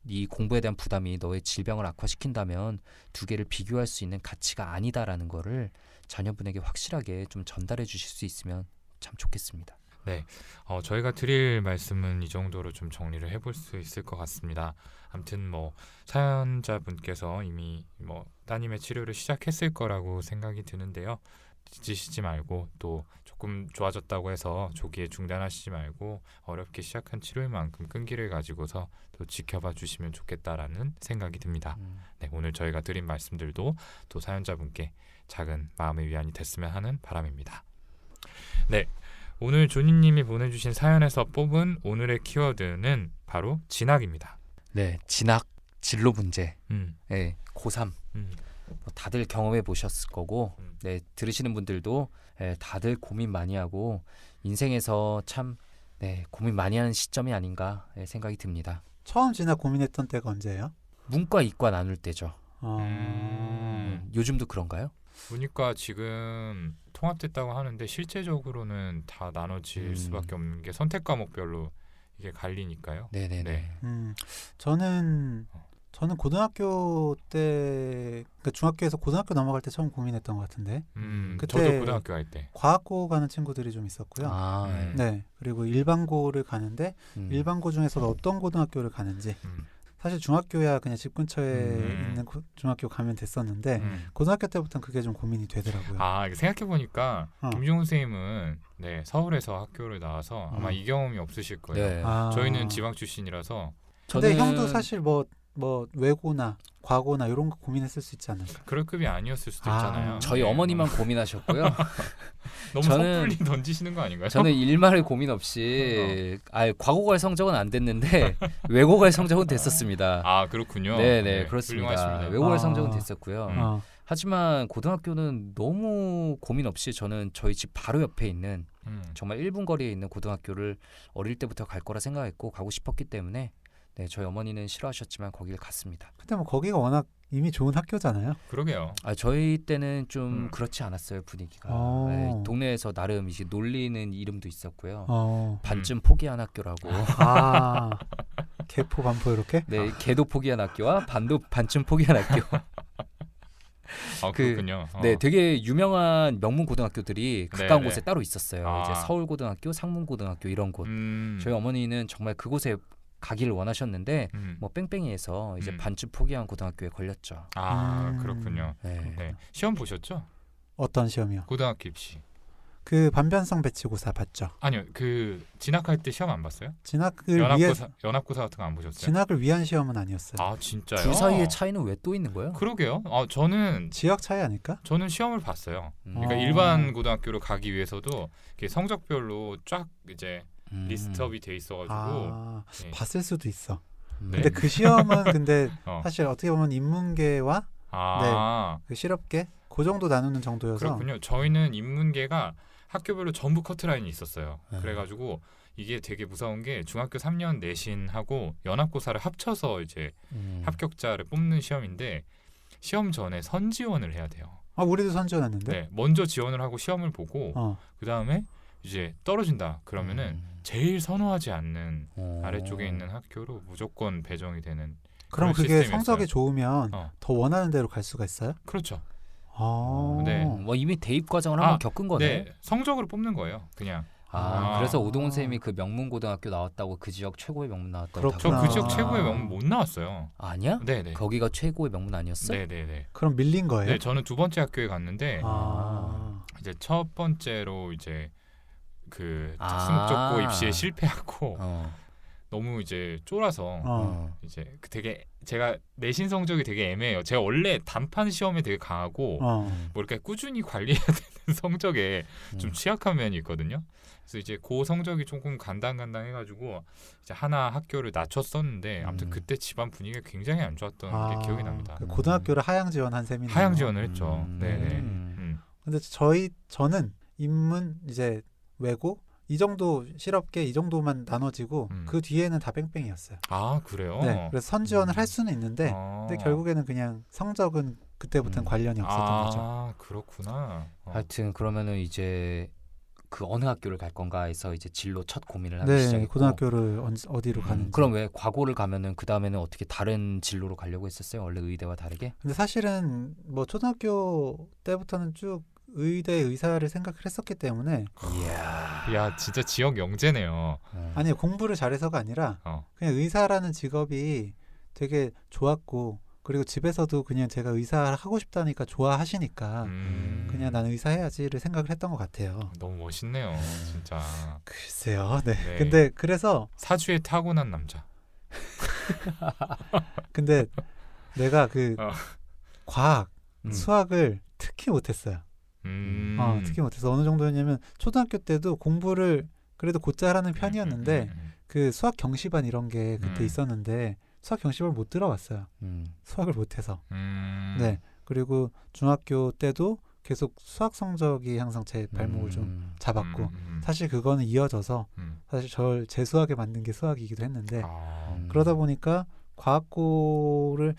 이 공부에 대한 부담이 너의 질병을 악화시킨다면 두 개를 비교할 수 있는 가치가 아니다라는 거를 자녀분에게 확실하게 좀 전달해 주실 수 있으면 참 좋겠습니다. 네, 저희가 드릴 말씀은 이 정도로 좀 정리를 해볼 수 있을 것 같습니다. 아무튼 뭐 사연자분께서 이미 뭐 따님의 치료를 시작했을 거라고 생각이 드는데요. 지치시지 말고 또 조금 좋아졌다고 해서 조기에 중단하시지 말고 어렵게 시작한 치료인 만큼 끈기를 가지고서 또 지켜봐 주시면 좋겠다라는 생각이 듭니다. 네, 오늘 저희가 드린 말씀들도 또 사연자분께 작은 마음의 위안이 됐으면 하는 바람입니다. 네, 오늘 조니님이 보내주신 사연에서 뽑은 오늘의 키워드는 바로 진학입니다. 네, 진학, 진로 문제. 음, 네, 고3. 뭐 다들 경험해 보셨을 거고, 네, 들으시는 분들도 다들 고민 많이 하고 인생에서 참 고민 많이 하는 시점이 아닌가 생각이 듭니다. 처음 진학 고민했던 때가 언제예요? 문과, 이과 나눌 때죠. 요즘도 그런가요? 보니까 지금 통합됐다고 하는데 실제적으로는 다 나눠질 수밖에 없는 게 선택 과목별로 이게 갈리니까요. 네네네. 네. 저는 고등학교 때, 그러니까 중학교에서 고등학교 넘어갈 때 처음 고민했던 것 같은데 그때 저도 고등학교 갈 때. 과학고 가는 친구들이 좀 있었고요. 아, 네, 그리고 일반고를 가는데 일반고 중에서도 어떤 고등학교를 가는지 사실 중학교야 그냥 집 근처에 있는 중학교 가면 됐었는데 고등학교 때부터는 그게 좀 고민이 되더라고요. 아, 생각해 보니까 김종훈 선생님은 서울에서 학교를 나와서 아마 이 경험이 없으실 거예요. 네. 저희는 지방 출신이라서. 근데 형도 사실 뭐 외고나 과고나 이런 거 고민했을 수 있지 않을까? 그럴 급이 아니었을 수도 있잖아요. 저희 네. 어머니만 고민하셨고요. 너무 섣불리 던지시는 거 아닌가요? 저는 일말의 고민 없이 과고 갈 성적은 안 됐는데 외고 갈 성적은 됐었습니다. 아, 그렇군요. 네네, 그렇습니다. 훌륭하십니다. 외고 갈 성적은 됐었고요. 어. 하지만 고등학교는 너무 고민 없이 저는 저희 집 바로 옆에 있는 정말 1분 거리에 있는 고등학교를 어릴 때부터 갈 거라 생각했고 가고 싶었기 때문에 저희 어머니는 싫어하셨지만 거기를 갔습니다. 근데 뭐 거기가 워낙 이미 좋은 학교잖아요. 그러게요. 저희 때는 좀 그렇지 않았어요, 분위기가. 동네에서 나름 이제 놀리는 이름도 있었고요. 반쯤 포기한 학교라고. 개포 반포 이렇게? 네, 개도 포기한 학교와 반쯤 포기한 학교. 그렇군요. 네, 되게 유명한 명문 고등학교들이 가까운 네네. 곳에 따로 있었어요. 이제 서울고등학교, 상문고등학교 이런 곳. 저희 어머니는 정말 그곳에 가기를 원하셨는데 뭐 뺑뺑이에서 이제 반쯤 포기한 고등학교에 걸렸죠. 그렇군요. 네. 시험 보셨죠? 어떤 시험이요? 고등학교 입시. 그 반변성 배치고사 봤죠? 아니요, 그 진학할 때 시험 안 봤어요? 진학을 연합고사 같은 거 안 보셨어요? 진학을 위한 시험은 아니었어요. 아, 진짜요? 둘 사이의 차이는 왜 또 있는 거예요? 그러게요. 저는 지역 차이 아닐까? 저는 시험을 봤어요. 그러니까 일반 고등학교로 가기 위해서도 이렇게 성적별로 쫙 이제 리스트업이 돼 있어가지고 봤을 수도 있어. 네. 근데 그 시험은 근데 사실 어떻게 보면 인문계와 그 실업계 그 정도 나누는 정도여서. 그렇군요. 저희는 인문계가 학교별로 전부 커트라인이 있었어요. 그래가지고 이게 되게 무서운 게 중학교 3년 내신하고 연합고사를 합쳐서 이제 합격자를 뽑는 시험인데 시험 전에 선지원을 해야 돼요. 우리도 선지원했는데. 네, 먼저 지원을 하고 시험을 보고 그 다음에 이제 떨어진다 그러면은 제일 선호하지 않는 아래쪽에 있는 학교로 무조건 배정이 되는. 그럼 그게 시스템이었어요. 성적이 좋으면 더 원하는 대로 갈 수가 있어요? 그렇죠. 네. 뭐 이미 대입 과정을 한번 겪은 거네. 네, 성적으로 뽑는 거예요. 그냥. 그래서 오동훈 쌤이 그 명문고등학교 나왔다고 그 지역 최고의 명문 나왔다고. 저 그 지역 최고의 명문 못 나왔어요. 아니야? 네네. 거기가 최고의 명문 아니었어? 네네네. 그럼 밀린 거예요? 네, 저는 두 번째 학교에 갔는데 이제 첫 번째로 이제 그 특수목적고 입시에 실패하고 너무 이제 쫄아서 이제 되게 제가 내신 성적이 되게 애매해요. 제가 원래 단판 시험에 되게 강하고 뭐 이렇게 꾸준히 관리해야 되는 성적에 좀 취약한 면이 있거든요. 그래서 이제 그 성적이 조금 간당간당해가지고 이제 하나 학교를 낮췄었는데 아무튼 그때 집안 분위기가 굉장히 안 좋았던 게 기억이 납니다. 그 고등학교를 하향 지원한 셈이네요. 하향 지원을 했죠. 네네. 근데 저는 인문 이제 외고 이 정도 실업계 이 정도만 나눠지고 그 뒤에는 다 뺑뺑이였어요. 아, 그래요? 네, 그래서 선지원을 할 수는 있는데 근데 결국에는 그냥 성적은 그때부터는 관련이 없었던 거죠. 아, 그렇구나. 하여튼 그러면은 이제 그 어느 학교를 갈 건가에서 이제 진로 첫 고민을 하기 네, 시작했고 고등학교를 어디로 가는지. 그럼 왜 과고를 가면은 그 다음에는 어떻게 다른 진로로 가려고 했었어요? 원래 의대와 다르게? 근데 사실은 뭐 초등학교 때부터는 쭉 의대 의사를 생각을 했었기 때문에 이야. 야 진짜 지역 영재네요. 아니 공부를 잘해서가 아니라 그냥 의사라는 직업이 되게 좋았고 그리고 집에서도 그냥 제가 의사 하고 싶다니까 좋아하시니까 그냥 나는 의사 해야지를 생각을 했던 것 같아요. 너무 멋있네요, 진짜. 글쎄요, 네. 네. 근데 그래서 사주에 타고난 남자. 근데 내가 그 과학, 음. 수학을 특히 못했어요. 특히 못해서 어느 정도였냐면 초등학교 때도 공부를 그래도 곧잘 하는 편이었는데 그 수학 경시반 이런 게 그때 있었는데 수학 경시반을 못 들어갔어요. 수학을 못해서. 네. 그리고 중학교 때도 계속 수학 성적이 항상 제 발목을 좀 잡았고 사실 그거는 이어져서 사실 제 수학에 맞는 게 수학이기도 했는데 그러다 보니까 과학고를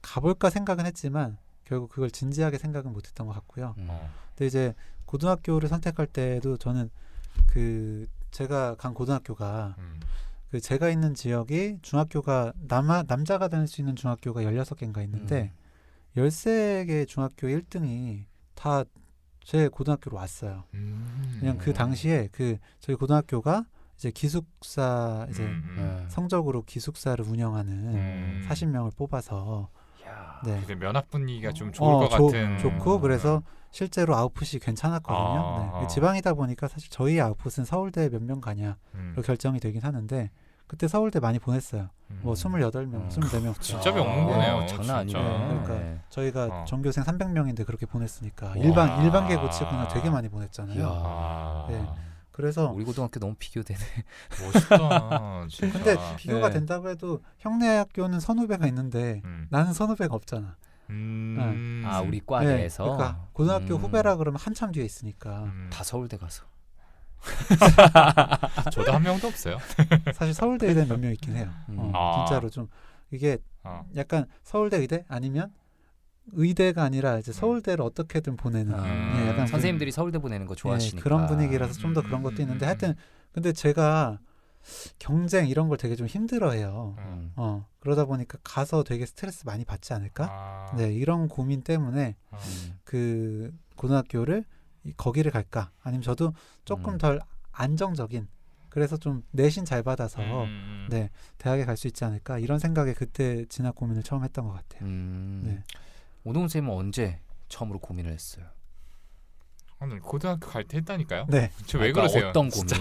가볼까 생각은 했지만 결국 그걸 진지하게 생각은 못했던 것 같고요. 근데 이제 고등학교를 선택할 때도 저는 그 제가 간 고등학교가 그 제가 있는 지역이 중학교가 남자가 다닐 수 있는 중학교가 16개인가 있는데 13개 중학교 1등이 다 제 고등학교로 왔어요. 그냥 그 당시에 그 저희 고등학교가 이제 기숙사 이제 성적으로 기숙사를 운영하는 40명을 뽑아서 네. 면학 분위기가 좀 좋을 것 같은. 좋고 그래서 실제로 아웃풋이 괜찮았거든요. 네. 지방이다 보니까 사실 저희 아웃풋은 서울대 몇 명 가냐로 결정이 되긴 하는데 그때 서울대 많이 보냈어요. 뭐 28명, 24명. 진짜 명문 거네요. 장난 아니네. 그러니까 저희가 전교생 300명인데 그렇게 보냈으니까 일반계 고치고는 되게 많이 보냈잖아요. 네. 그래서 우리 고등학교 너무 비교되네. 멋있다. 진짜. 근데 비교가 된다고 해도 형네 학교는 선후배가 있는데 나는 선후배가 없잖아. 아 우리 과 내에서. 그러니까 고등학교 후배라 그러면 한참 뒤에 있으니까. 다 서울대 가서. 저도 한 명도 없어요. 사실 서울대 의대 몇 명 있긴 해요. 진짜로 좀 이게 약간 서울대 의대 아니면 의대가 아니라 이제 서울대를 어떻게든 보내는 약간 선생님들이 서울대 보내는 거 좋아하시니까 그런 분위기라서 좀 더 그런 것도 있는데 하여튼 근데 제가 경쟁 이런 걸 되게 좀 힘들어해요. 그러다 보니까 가서 되게 스트레스 많이 받지 않을까? 네, 이런 고민 때문에 그 고등학교를 거기를 갈까? 아니면 저도 조금 덜 안정적인 그래서 좀 내신 잘 받아서 네 대학에 갈 수 있지 않을까? 이런 생각에 그때 진학 고민을 처음 했던 것 같아요. 네. 오동훈 쌤은 언제 처음으로 고민을 했어요? 오늘 고등학교 갈 때 했다니까요. 네. 저 왜 그러세요? 어떤 고민?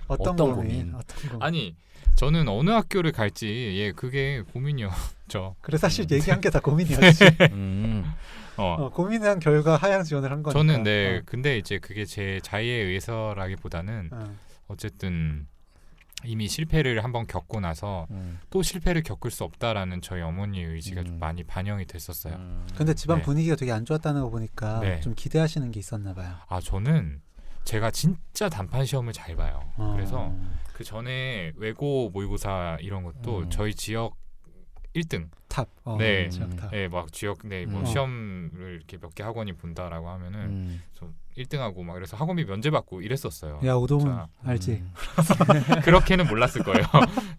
어떤 고민? 아니 저는 어느 학교를 갈지 그게 고민이었죠. 그래 사실 얘기한 게 다 고민이었지. 고민한 결과 하향 지원을 한 거니까. 저는 근데 이제 그게 제 자의에 의해서라기보다는 어쨌든 이미 실패를 한번 겪고 나서 또 실패를 겪을 수 없다라는 저희 어머니의 의지가 좀 많이 반영이 됐었어요. 근데 집안 분위기가 되게 안 좋았다는 거 보니까 좀 기대하시는 게 있었나 봐요. 저는 제가 진짜 단판 시험을 잘 봐요. 그래서 그 전에 외고 모의고사 이런 것도 저희 지역 1등 탑. 네, 지역 탑. 네, 막 지역 뭐 시험을 이렇게 몇 개 학원이 본다라고 하면은 좀 1등하고 막 그래서 학원비 면제 받고 이랬었어요. 야 오동훈 알지? 그렇게는 몰랐을 거예요.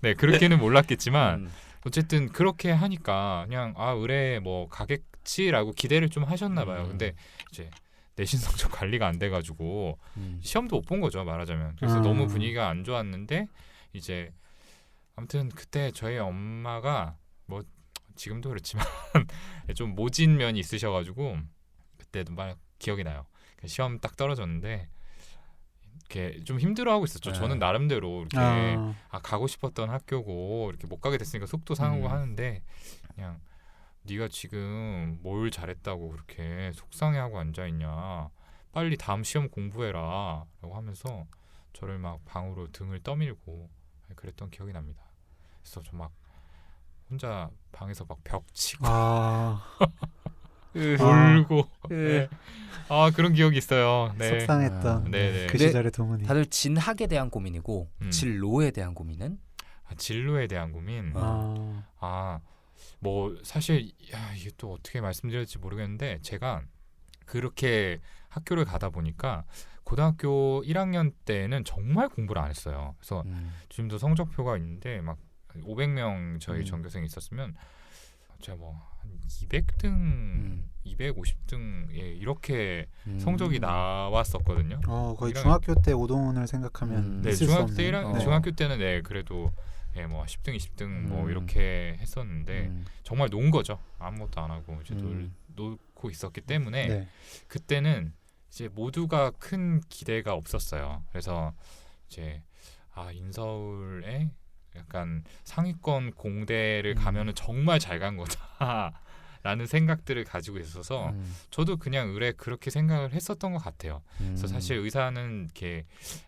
네, 그렇게는 몰랐겠지만 어쨌든 그렇게 하니까 그냥 의뢰 뭐 가겠지라고 기대를 좀 하셨나 봐요. 근데 이제 내신 성적 관리가 안 돼가지고 시험도 못 본 거죠 말하자면. 그래서 너무 분위기가 안 좋았는데 이제 아무튼 그때 저희 엄마가 뭐 지금도 그렇지만 좀 모진 면이 있으셔가지고 그때도 막 기억이 나요. 시험 딱 떨어졌는데 이렇게 좀 힘들어하고 있었죠. 저는 나름대로 이렇게 가고 싶었던 학교고 이렇게 못 가게 됐으니까 속도 상하고 하는데 그냥 네가 지금 뭘 잘했다고 그렇게 속상해하고 앉아있냐. 빨리 다음 시험 공부해라 라고 하면서 저를 막 방으로 등을 떠밀고 그랬던 기억이 납니다. 그래서 저 막 혼자 방에서 막 벽 치고 울고 네. 그런 기억이 있어요. 네. 속상했던 그 시절의 동훈이. 다들 진학에 대한 고민이고 진로에 대한 고민은? 진로에 대한 고민? 뭐 사실 이게 또 어떻게 말씀드릴지 모르겠는데 제가 그렇게 학교를 가다 보니까 고등학교 1학년 때는 정말 공부를 안 했어요. 그래서 지금도 성적표가 있는데 막 500명 저희 전교생이 있었으면 제가 뭐 한 200등, 250등 이렇게 성적이 나왔었거든요. 거의 중학교 때 오동훈을 생각하면 네, 있을 수 없는. 중학교 때는 네, 그래도 뭐 10등, 20등 뭐 이렇게 했었는데 정말 논 거죠. 아무것도 안 하고 이제 놓고 있었기 때문에 네. 그때는 이제 모두가 큰 기대가 없었어요. 그래서 이제 인서울에 약간 상위권 공대를 가면은 정말 잘 간 거다라는 생각들을 가지고 있어서 저도 그냥 의뢰 그렇게 생각을 했었던 것 같아요. 그래서 사실 의사는 이렇게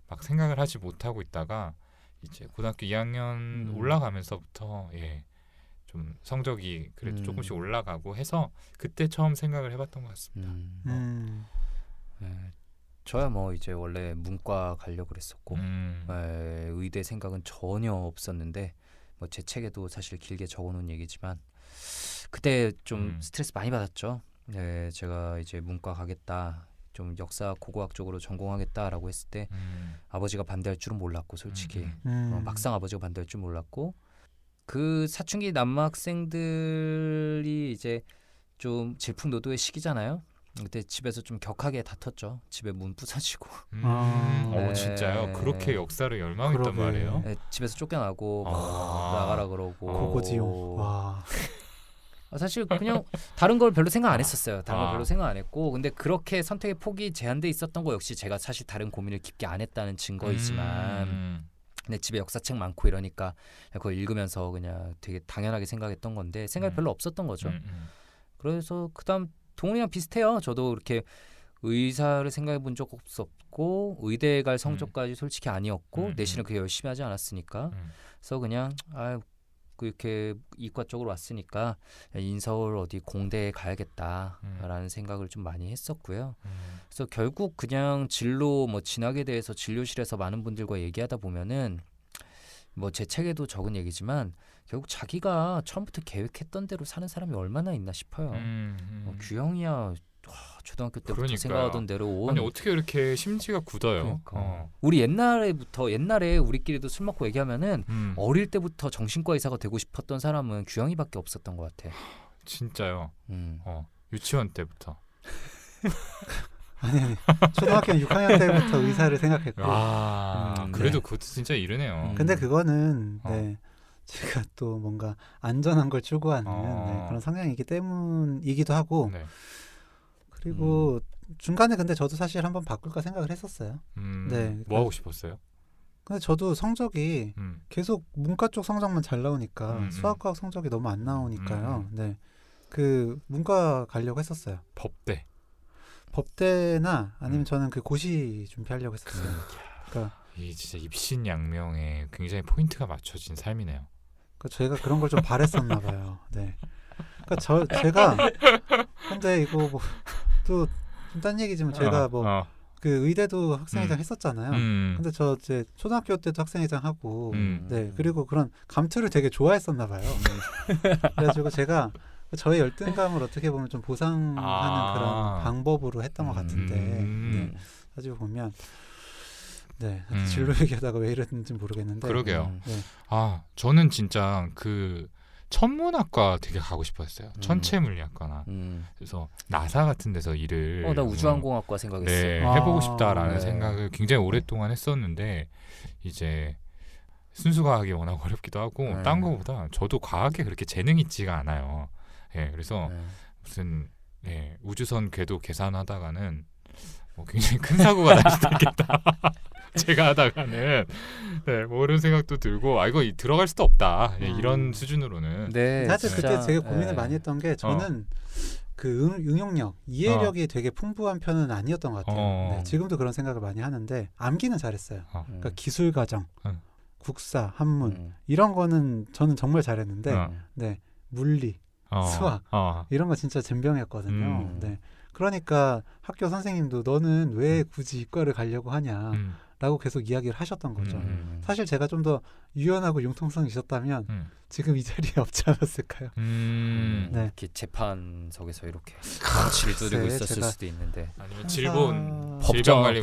막 생각을 하지 못하고 있다가 이제 고등학교 2학년 올라가면서부터 좀 성적이 그래도 조금씩 올라가고 해서 그때 처음 생각을 해봤던 것 같습니다. 네. 저야 뭐 이제 원래 문과 가려고 그랬었고 의대 생각은 전혀 없었는데 뭐 제 책에도 사실 길게 적어놓은 얘기지만 그때 좀 스트레스 많이 받았죠. 네, 제가 이제 문과 가겠다, 좀 역사 고고학 쪽으로 전공하겠다라고 했을 때 아버지가 반대할 줄은 몰랐고 솔직히 막상 아버지가 반대할 줄 몰랐고 그 사춘기 남학생들이 이제 좀 질풍노도의 시기잖아요. 그때 집에서 좀 격하게 다퉜죠. 집에 문 부서지고. 네. 진짜요? 그렇게 역사를 열망했단 말이에요? 네, 집에서 쫓겨나고 나가라 그러고. 고고지용. 와. 사실 그냥 다른 걸 별로 생각 안 했었어요. 다른 걸 별로 생각 안 했고, 근데 그렇게 선택의 폭이 제한돼 있었던 거 역시 제가 사실 다른 고민을 깊게 안 했다는 증거이지만, 근데 집에 역사책 많고 이러니까 그걸 읽으면서 그냥 되게 당연하게 생각했던 건데 생각이 별로 없었던 거죠. 그래서 그다음 동훈이랑 비슷해요. 저도 이렇게 의사를 생각해 본 적 없었고 의대에 갈 성적까지 솔직히 아니었고 내신을 그렇게 열심히 하지 않았으니까 그래서 그냥 이렇게 이과 쪽으로 왔으니까 인서울 어디 공대에 가야겠다라는 생각을 좀 많이 했었고요. 그래서 결국 그냥 진로 뭐 진학에 대해서 진료실에서 많은 분들과 얘기하다 보면은 뭐 제 책에도 적은 얘기지만 결국 자기가 처음부터 계획했던 대로 사는 사람이 얼마나 있나 싶어요. 규형이야 초등학교 때부터 그러니까요. 생각하던 대로 아니 어떻게 이렇게 심지가 굳어요. 그러니까. 우리 옛날에 우리끼리도 술 먹고 얘기하면은 어릴 때부터 정신과 의사가 되고 싶었던 사람은 규형이밖에 없었던 것 같아. 진짜요. 유치원 때부터. 아니 초등학교 6학년 때부터 의사를 생각했고. 그래도 그것도 진짜 이르네요. 근데 그거는 네. 제가 또 뭔가 안전한 걸 추구하는 그런 성향이기 때문이기도 하고 그리고 중간에 근데 저도 사실 한번 바꿀까 생각을 했었어요. 네, 뭐 하고 싶었어요? 근데 저도 성적이 계속 문과 쪽 성적만 잘 나오니까 수학과학 성적이 너무 안 나오니까요. 네, 그 문과 가려고 했었어요. 법대나 아니면 저는 그 고시 준비하려고 했었어요. 그러니까 이 진짜 입신양명에 굉장히 포인트가 맞춰진 삶이네요. 제가 그런 걸 좀 바랬었나 봐요. 네. 그러니까 제가 근데 이거 뭐 또 좀 딴 얘기지만 제가 뭐 그 의대도 학생회장 했었잖아요. 근데 저 이제 초등학교 때도 학생회장 하고 네 그리고 그런 감투를 되게 좋아했었나 봐요. 그래가지고 제가 저의 열등감을 어떻게 보면 좀 보상하는 그런 방법으로 했던 것 같은데 네. 따지고 보면 네 진로 얘기하다가 왜 이랬는지 모르겠는데 그러게요. 저는 진짜 그 천문학과 되게 가고 싶었어요. 천체물리학과나 그래서 나사 같은 데서 일을 나 우주항공학과 생각했어. 네, 해보고 싶다라는 생각을 굉장히 오랫동안 했었는데 이제 순수과학이 워낙 어렵기도 하고 딴 거보다 저도 과학에 그렇게 재능이 있지가 않아요. 그래서 무슨 우주선 궤도 계산하다가는 굉장히 큰 사고가 날 수도 있겠다. 제가 하다가는 뭐 이런 생각도 들고 이거 들어갈 수도 없다. 이런 수준으로는. 네, 사실 그때 되게 고민을 많이 했던 게 저는 그 응용력, 이해력이 되게 풍부한 편은 아니었던 것 같아요. 네, 지금도 그런 생각을 많이 하는데 암기는 잘했어요. 그러니까 기술과정, 국사, 한문 이런 거는 저는 정말 잘했는데 네, 물리, 수학 이런 거 진짜 젬병이었거든요. 네. 그러니까 학교 선생님도 너는 왜 굳이 이과를 가려고 하냐라고 계속 이야기를 하셨던 거죠. 사실 제가 좀 더 유연하고 융통성이 있었다면 지금 이 자리에 없지 않았을까요? 네. 이렇게 재판석에서 이렇게 망치를 두르고 있었을 수도 있는데 아니면 질본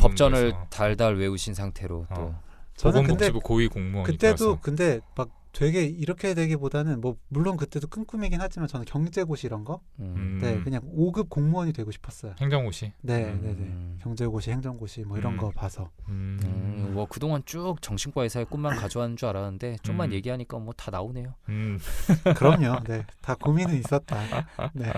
법전을 달달 외우신 상태로 또 저는 근데 보건복지부 고위 공무원이 그때도 되어서. 근데 막 되게 이렇게 되기보다는 뭐 물론 그때도 꿈꾸이긴 하지만 저는 경제고시 이런 거 네, 그냥 5급 공무원이 되고 싶었어요. 행정고시. 네, 네, 네. 경제고시, 행정고시 뭐 이런 거 봐서. 뭐 그동안 쭉 정신과 의사의 꿈만 가져왔는 줄 알았는데 좀만 얘기하니까 뭐 다 나오네요. 그럼요. 네, 다 고민은 있었다. 네.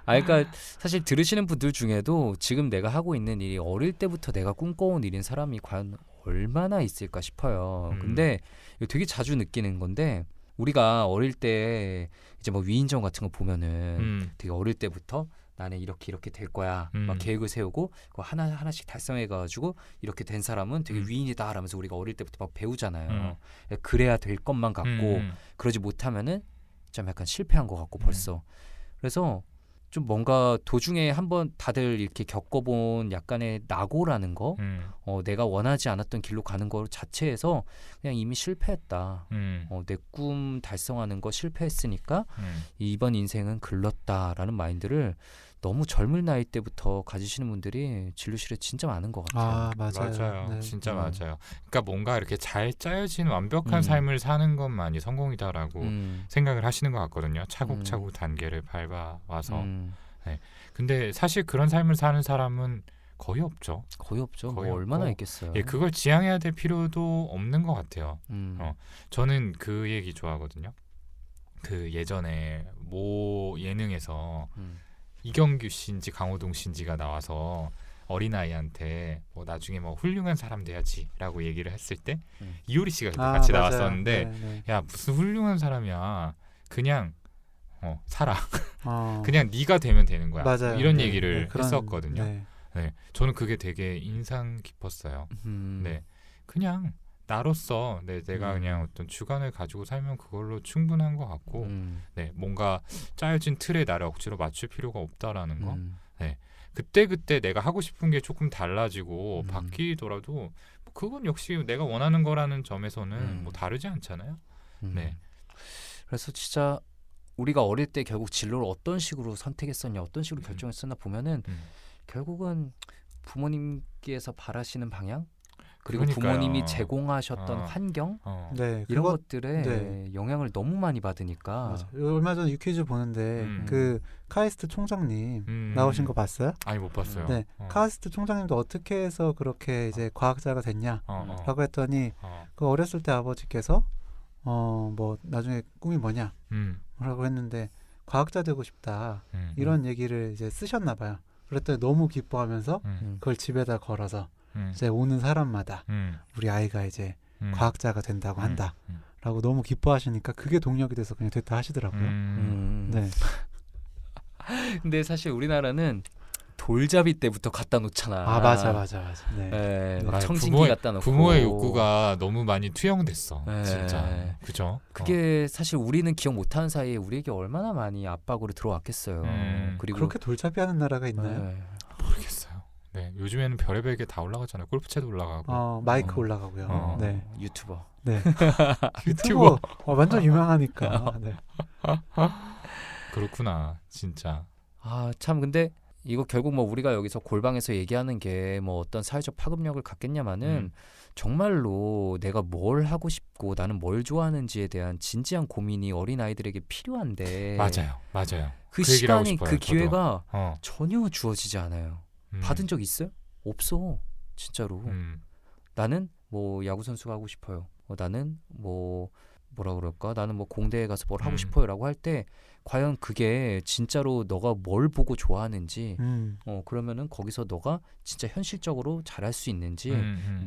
그러니까 사실 들으시는 분들 중에도 지금 내가 하고 있는 일이 어릴 때부터 내가 꿈꿔온 일인 사람이 과연 얼마나 있을까 싶어요. 근데 이거 되게 자주 느끼는 건데 우리가 어릴 때 이제 뭐 위인전 같은 거 보면은 되게 어릴 때부터 나는 이렇게 될 거야 막 계획을 세우고 그거 하나씩 달성해가지고 이렇게 된 사람은 되게 위인이다 라면서 우리가 어릴 때부터 막 배우잖아요. 그래야 될 것만 같고 그러지 못하면은 좀 약간 실패한 것 같고 벌써. 그래서 좀 뭔가 도중에 한번 다들 이렇게 겪어본 약간의 낙오라는 거, 내가 원하지 않았던 길로 가는 거 자체에서 그냥 이미 실패했다. 내 꿈 달성하는 거 실패했으니까 이번 인생은 글렀다라는 마인드를 너무 젊은 나이 때부터 가지시는 분들이 진료실에 진짜 많은 것 같아요. 맞아요. 네. 진짜 맞아요. 그러니까 뭔가 이렇게 잘 짜여진 완벽한 삶을 사는 것만이 성공이다라고 생각을 하시는 것 같거든요. 차곡차곡 단계를 밟아와서. 네. 근데 사실 그런 삶을 사는 사람은 거의 없죠. 거의 없죠. 거의 뭐 얼마나 없고. 있겠어요. 예, 그걸 지향해야 될 필요도 없는 것 같아요. 저는 그 얘기 좋아하거든요. 그 예전에 모 예능에서 이경규 씨인지 강호동 씨인지가 나와서 어린아이한테 뭐 나중에 뭐 훌륭한 사람 돼야지라고 얘기를 했을 때 이효리 씨가 그때 같이 맞아요. 나왔었는데 네. 야 무슨 훌륭한 사람이야 그냥 살아 그냥 네가 되면 되는 거야 맞아요. 이런 네, 얘기를 그런, 했었거든요. 네. 네, 저는 그게 되게 인상 깊었어요. 네, 그냥 나로서 내가 그냥 어떤 주관을 가지고 살면 그걸로 충분한 것 같고, 네, 뭔가 짜여진 틀에 나를 억지로 맞출 필요가 없다라는 거. 네, 그때 내가 하고 싶은 게 조금 달라지고 바뀌더라도 그건 역시 내가 원하는 거라는 점에서는 뭐 다르지 않잖아요. 네. 그래서 진짜 우리가 어릴 때 결국 진로를 어떤 식으로 선택했었냐, 어떤 식으로 결정했었나 보면은 결국은 부모님께서 바라시는 방향, 그리고 그러니까요. 부모님이 제공하셨던 환경 네, 이런 것들에 네. 영향을 너무 많이 받으니까. 맞아요. 얼마 전에 유퀴즈 보는데 그 카이스트 총장님 나오신 거 봤어요? 아니 못 봤어요. 네, 카이스트 총장님도 어떻게 해서 그렇게 이제 과학자가 됐냐라고 했더니 그 어렸을 때 아버지께서 뭐 나중에 꿈이 뭐냐라고 했는데 과학자 되고 싶다 이런 얘기를 이제 쓰셨나 봐요. 그랬더니 너무 기뻐하면서 그걸 집에다 걸어서 이제 오는 사람마다 우리 아이가 이제 과학자가 된다고 한다라고 너무 기뻐하시니까 그게 동력이 돼서 그냥 됐다 하시더라고요. 네. 근데 사실 우리나라는 돌잡이 때부터 갖다 놓잖아. 맞아. 네. 네, 청진기 갖다 놓고. 부모의 욕구가 너무 많이 투영됐어. 네. 진짜. 그죠? 그게 사실 우리는 기억 못하는 사이에 우리에게 얼마나 많이 압박으로 들어왔겠어요. 그리고 그렇게 돌잡이하는 나라가 있나요? 네. 모르겠어요. 네, 요즘에는 별의별 게 다 올라가잖아요. 골프채도 올라가고. 마이크 올라가고요. 네. 유튜버. 네. 유튜버 완전 유명하니까. 네. 그렇구나, 진짜. 참 근데 이거 결국 뭐 우리가 여기서 골방에서 얘기하는 게 뭐 어떤 사회적 파급력을 갖겠냐마는 정말로 내가 뭘 하고 싶고 나는 뭘 좋아하는지에 대한 진지한 고민이 어린 아이들에게 필요한데. 맞아요. 그 시간이 그 기회가 전혀 주어지지 않아요. 받은 적 있어요? 없어, 진짜로. 나는 뭐 야구 선수가 하고 싶어요. 나는 뭐 뭐라 그럴까? 나는 뭐 공대에 가서 뭘 하고 싶어요라고 할 때 과연 그게 진짜로 너가 뭘 보고 좋아하는지, 그러면은 거기서 너가 진짜 현실적으로 잘할 수 있는지,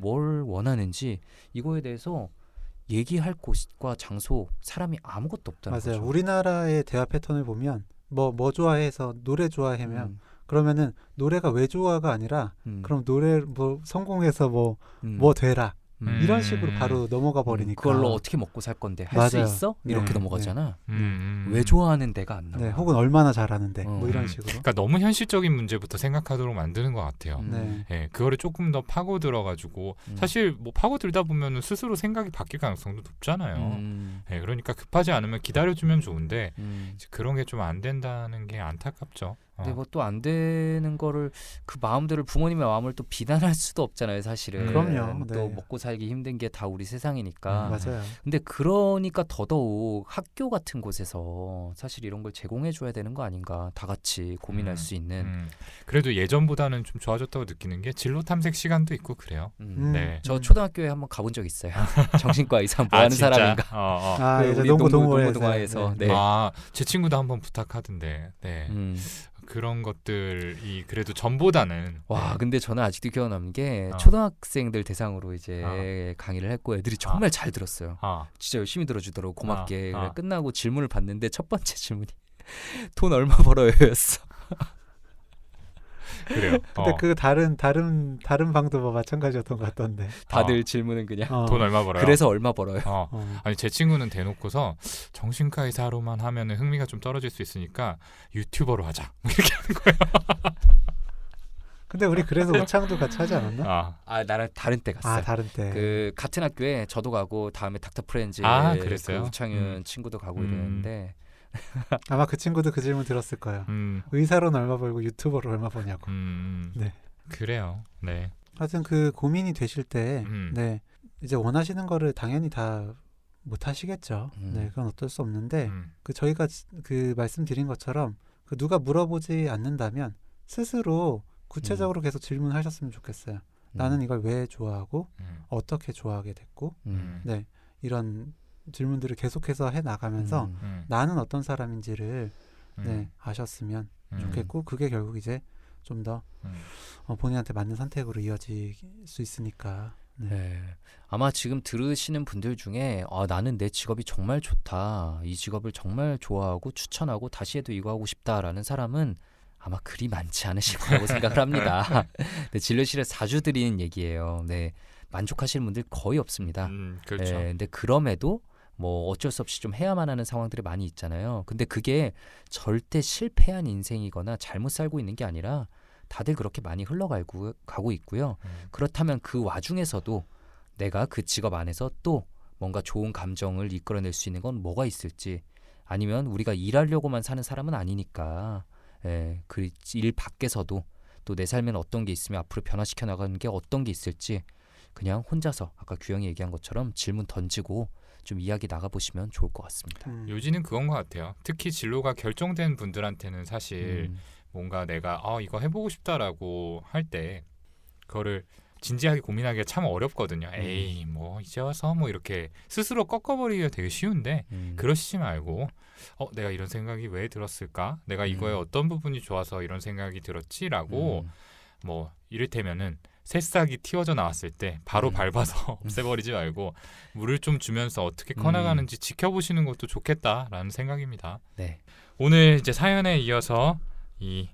뭘 원하는지 이거에 대해서 얘기할 곳과 장소, 사람이 아무것도 없다는 거죠. 맞아요. 우리나라의 대화 패턴을 보면 뭐 좋아해서 노래 좋아하면 그러면은 노래가 왜 좋아가 아니라 그럼 노래 뭐 성공해서 뭐 되라 이런 식으로 바로 넘어가 버리니까 그걸로 어떻게 먹고 살 건데 할 수 있어? 이렇게 넘어가잖아. 왜 좋아하는 데가 안 나와. 네, 혹은 얼마나 잘하는데 뭐 이런 식으로. 그러니까 너무 현실적인 문제부터 생각하도록 만드는 것 같아요. 네, 그거를 조금 더 파고들어가지고 사실 뭐 파고들다 보면은 스스로 생각이 바뀔 가능성도 높잖아요. 네, 그러니까 급하지 않으면 기다려주면 좋은데 그런 게 좀 안 된다는 게 안타깝죠. 근데 뭐 또 안 되는 거를 그 마음들을 부모님의 마음을 또 비난할 수도 없잖아요, 사실은. 그럼요. 또 네. 먹고 살기 힘든 게 다 우리 세상이니까. 맞아요. 근데 그러니까 더더욱 학교 같은 곳에서 사실 이런 걸 제공해 줘야 되는 거 아닌가. 다 같이 고민할 수 있는. 그래도 예전보다는 좀 좋아졌다고 느끼는 게 진로 탐색 시간도 있고 그래요. 네. 저 초등학교에 한번 가본 적 있어요. 정신과 의사 뭐 하는 진짜? 사람인가. 예전 우리 농구 동호회에서. 네. 네. 제 친구도 한번 부탁하던데. 네. 그런 것들이 그래도 전보다는 와, 근데 저는 아직도 기억나는 게 어. 초등학생들 대상으로 이제 강의를 했고 애들이 정말 잘 들었어요. 진짜 열심히 들어주더라고, 고맙게. 그래, 끝나고 질문을 봤는데 첫 번째 질문이 돈 얼마 벌어요였어. 그래요. 근데 그 다른 방도 뭐 마찬가지였던 것 같던데. 다들 질문은 그냥 돈 얼마 벌어요? 그래서 얼마 벌어요? 아니 제 친구는 대놓고서 정신과 의사로만 하면은 흥미가 좀 떨어질 수 있으니까 유튜버로 하자 뭐 이렇게 하는 거예요. 근데 우리 그래서 우창도 같이 하지 않았나? 나는 다른 때 갔어요. 다른 때. 그 같은 학교에 저도 가고 다음에 닥터 프렌즈 그랬어요? 그 우창윤 친구도 가고 이랬는데 아마 그 친구도 그 질문 들었을 거예요. 의사로는 얼마 벌고 유튜버로 얼마 버냐고. 네. 그래요. 네. 하여튼 그 고민이 되실 때 네. 이제 원하시는 거를 당연히 다 못 하시겠죠. 네, 그건 어쩔 수 없는데 그 저희가 그 말씀드린 것처럼 그 누가 물어보지 않는다면 스스로 구체적으로 계속 질문하셨으면 좋겠어요. 나는 이걸 왜 좋아하고 어떻게 좋아하게 됐고 네, 이런 질문들을 계속해서 해 나가면서 나는 어떤 사람인지를 네, 아셨으면 좋겠고 그게 결국 이제 좀 더 본인한테 맞는 선택으로 이어질 수 있으니까. 네. 아마 지금 들으시는 분들 중에 나는 내 직업이 정말 좋다. 이 직업을 정말 좋아하고 추천하고 다시 해도 이거 하고 싶다라는 사람은 아마 그리 많지 않으실 거라고 생각을 합니다. 네, 진료실에서 자주 드리는 얘기예요. 네, 만족하시는 분들 거의 없습니다. 그렇죠. 네, 근데 그럼에도 뭐 어쩔 수 없이 좀 해야만 하는 상황들이 많이 있잖아요. 근데 그게 절대 실패한 인생이거나 잘못 살고 있는 게 아니라 다들 그렇게 많이 흘러가고 있고요. 그렇다면 그 와중에서도 내가 그 직업 안에서 또 뭔가 좋은 감정을 이끌어낼 수 있는 건 뭐가 있을지, 아니면 우리가 일하려고만 사는 사람은 아니니까 그 일 밖에서도 또 내 삶에는 어떤 게 있으면 앞으로 변화시켜 나가는 게 어떤 게 있을지 그냥 혼자서 아까 규영이 얘기한 것처럼 질문 던지고 좀 이야기 나가보시면 좋을 것 같습니다. 요지는 그건 것 같아요. 특히 진로가 결정된 분들한테는 사실 뭔가 내가 이거 해보고 싶다라고 할 때 그거를 진지하게 고민하기가 참 어렵거든요. 에이 뭐 이제 와서 뭐 이렇게 스스로 꺾어버리기가 되게 쉬운데 그러시지 말고 내가 이런 생각이 왜 들었을까? 내가 이거의 어떤 부분이 좋아서 이런 생각이 들었지라고 뭐 이를테면은 새싹이 튀어져 나왔을 때 바로 밟아서 없애버리지 말고 물을 좀 주면서 어떻게 커나가는지 지켜보시는 것도 좋겠다라는 생각입니다. 네. 오늘 이제 사연에 이어서 이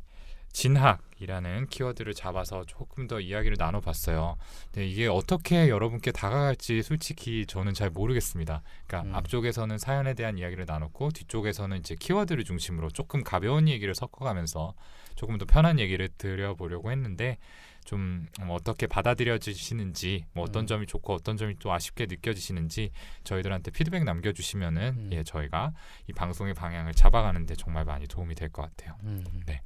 진학이라는 키워드를 잡아서 조금 더 이야기를 나눠봤어요. 근데 이게 어떻게 여러분께 다가갈지 솔직히 저는 잘 모르겠습니다. 그러니까 앞쪽에서는 사연에 대한 이야기를 나눴고 뒤쪽에서는 이제 키워드를 중심으로 조금 가벼운 얘기를 섞어가면서 조금 더 편한 얘기를 드려보려고 했는데 좀 어떻게 받아들여지시는지 뭐 어떤 점이 좋고 어떤 점이 또 아쉽게 느껴지시는지 저희들한테 피드백 남겨주시면은 저희가 이 방송의 방향을 잡아가는데 정말 많이 도움이 될 것 같아요. 네.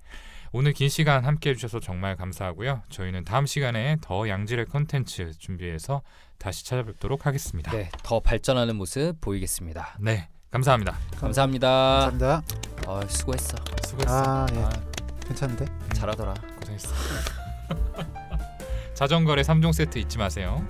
오늘 긴 시간 함께 해주셔서 정말 감사하고요. 저희는 다음 시간에 더 양질의 콘텐츠 준비해서 다시 찾아뵙도록 하겠습니다. 네, 더 발전하는 모습 보이겠습니다. 네, 감사합니다. 감사합니다. 감사합니다. 수고했어. 수고했어. 괜찮은데? 잘하더라. 고생했어. 자전거래 3종 세트 잊지 마세요.